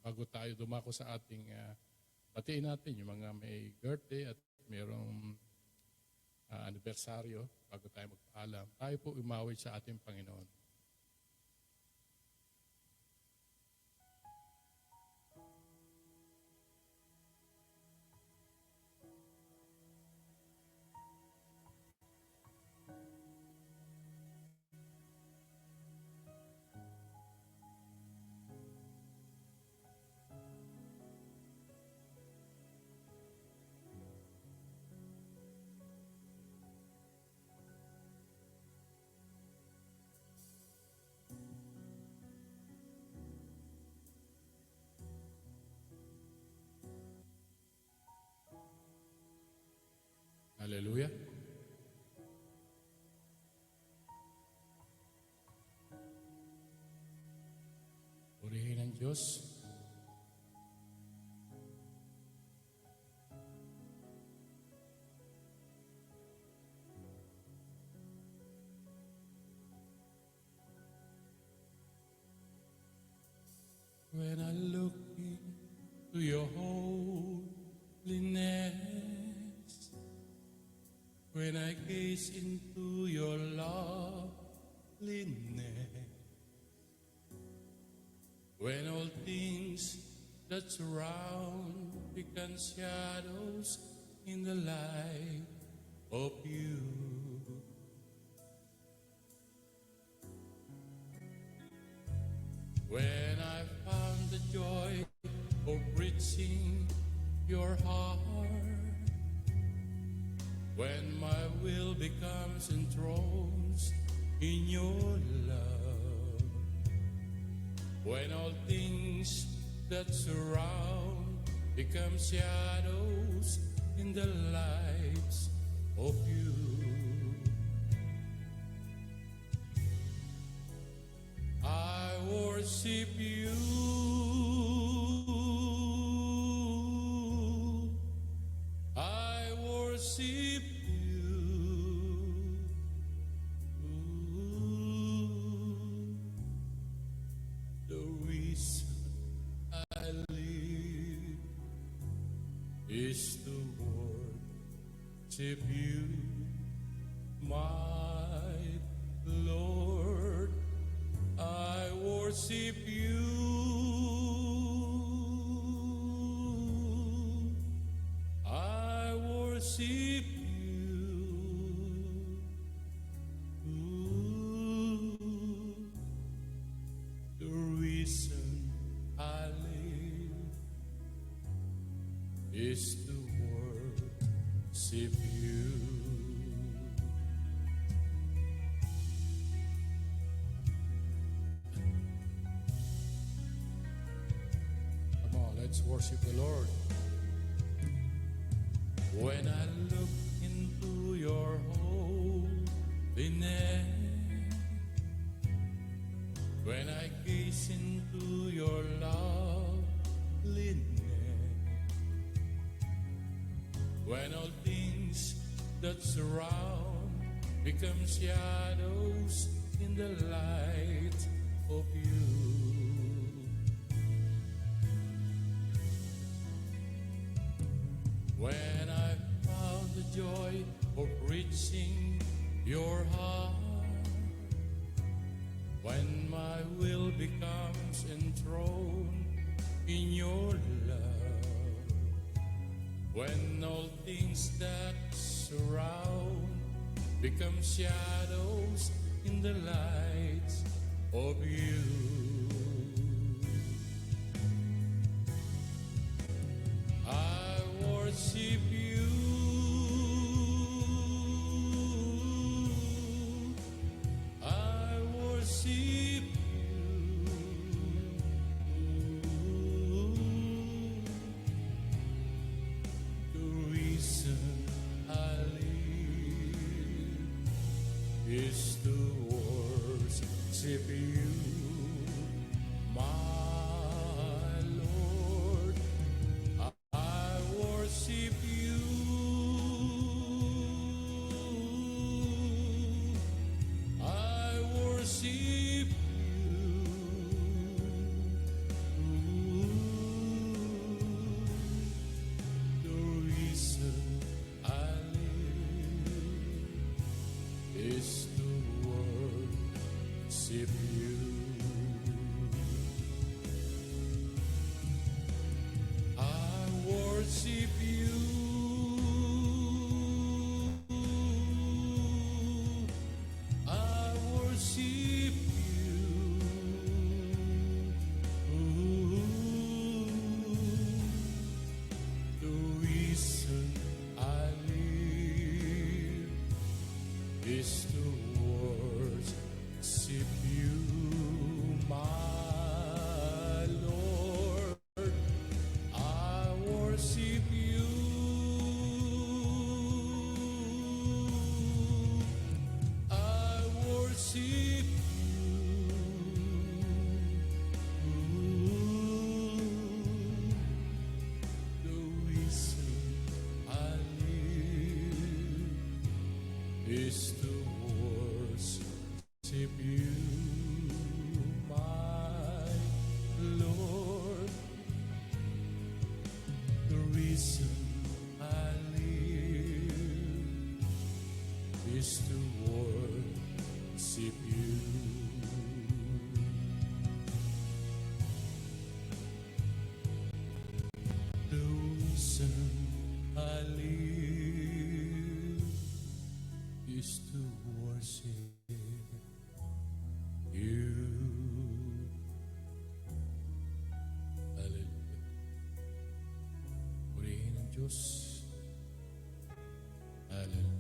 A: bago tayo dumako sa ating batiin natin yung mga may birthday at mayroong anibersaryo, bago tayo magpaalam, tayo po umawit sa ating Panginoon. Hallelujah. Purihin ang Diyos. When I look into your holiness, when I gaze into your loveliness, when all things that surround become shadows in the light of you. When I found the joy of reaching your heart, when my will becomes enthroned in your love, when all things that surround become shadows in the lights of you. I worship you. I worship you. The reason I live is to worship you, my Lord. I worship you. I worship you. The reason I live is to worship you. Let's worship the Lord. When I look into your holiness, when I gaze into your loveliness, when all things that surround become shadows in the light of you. When I found the joy of reaching your heart, when my will becomes enthroned in your love, when all things that surround become shadows in the light of you. I worship you. I worship you. The reason I live is to worship you, live is to worship you. Hallelujah. Purihin ang Diyos. Hallelujah.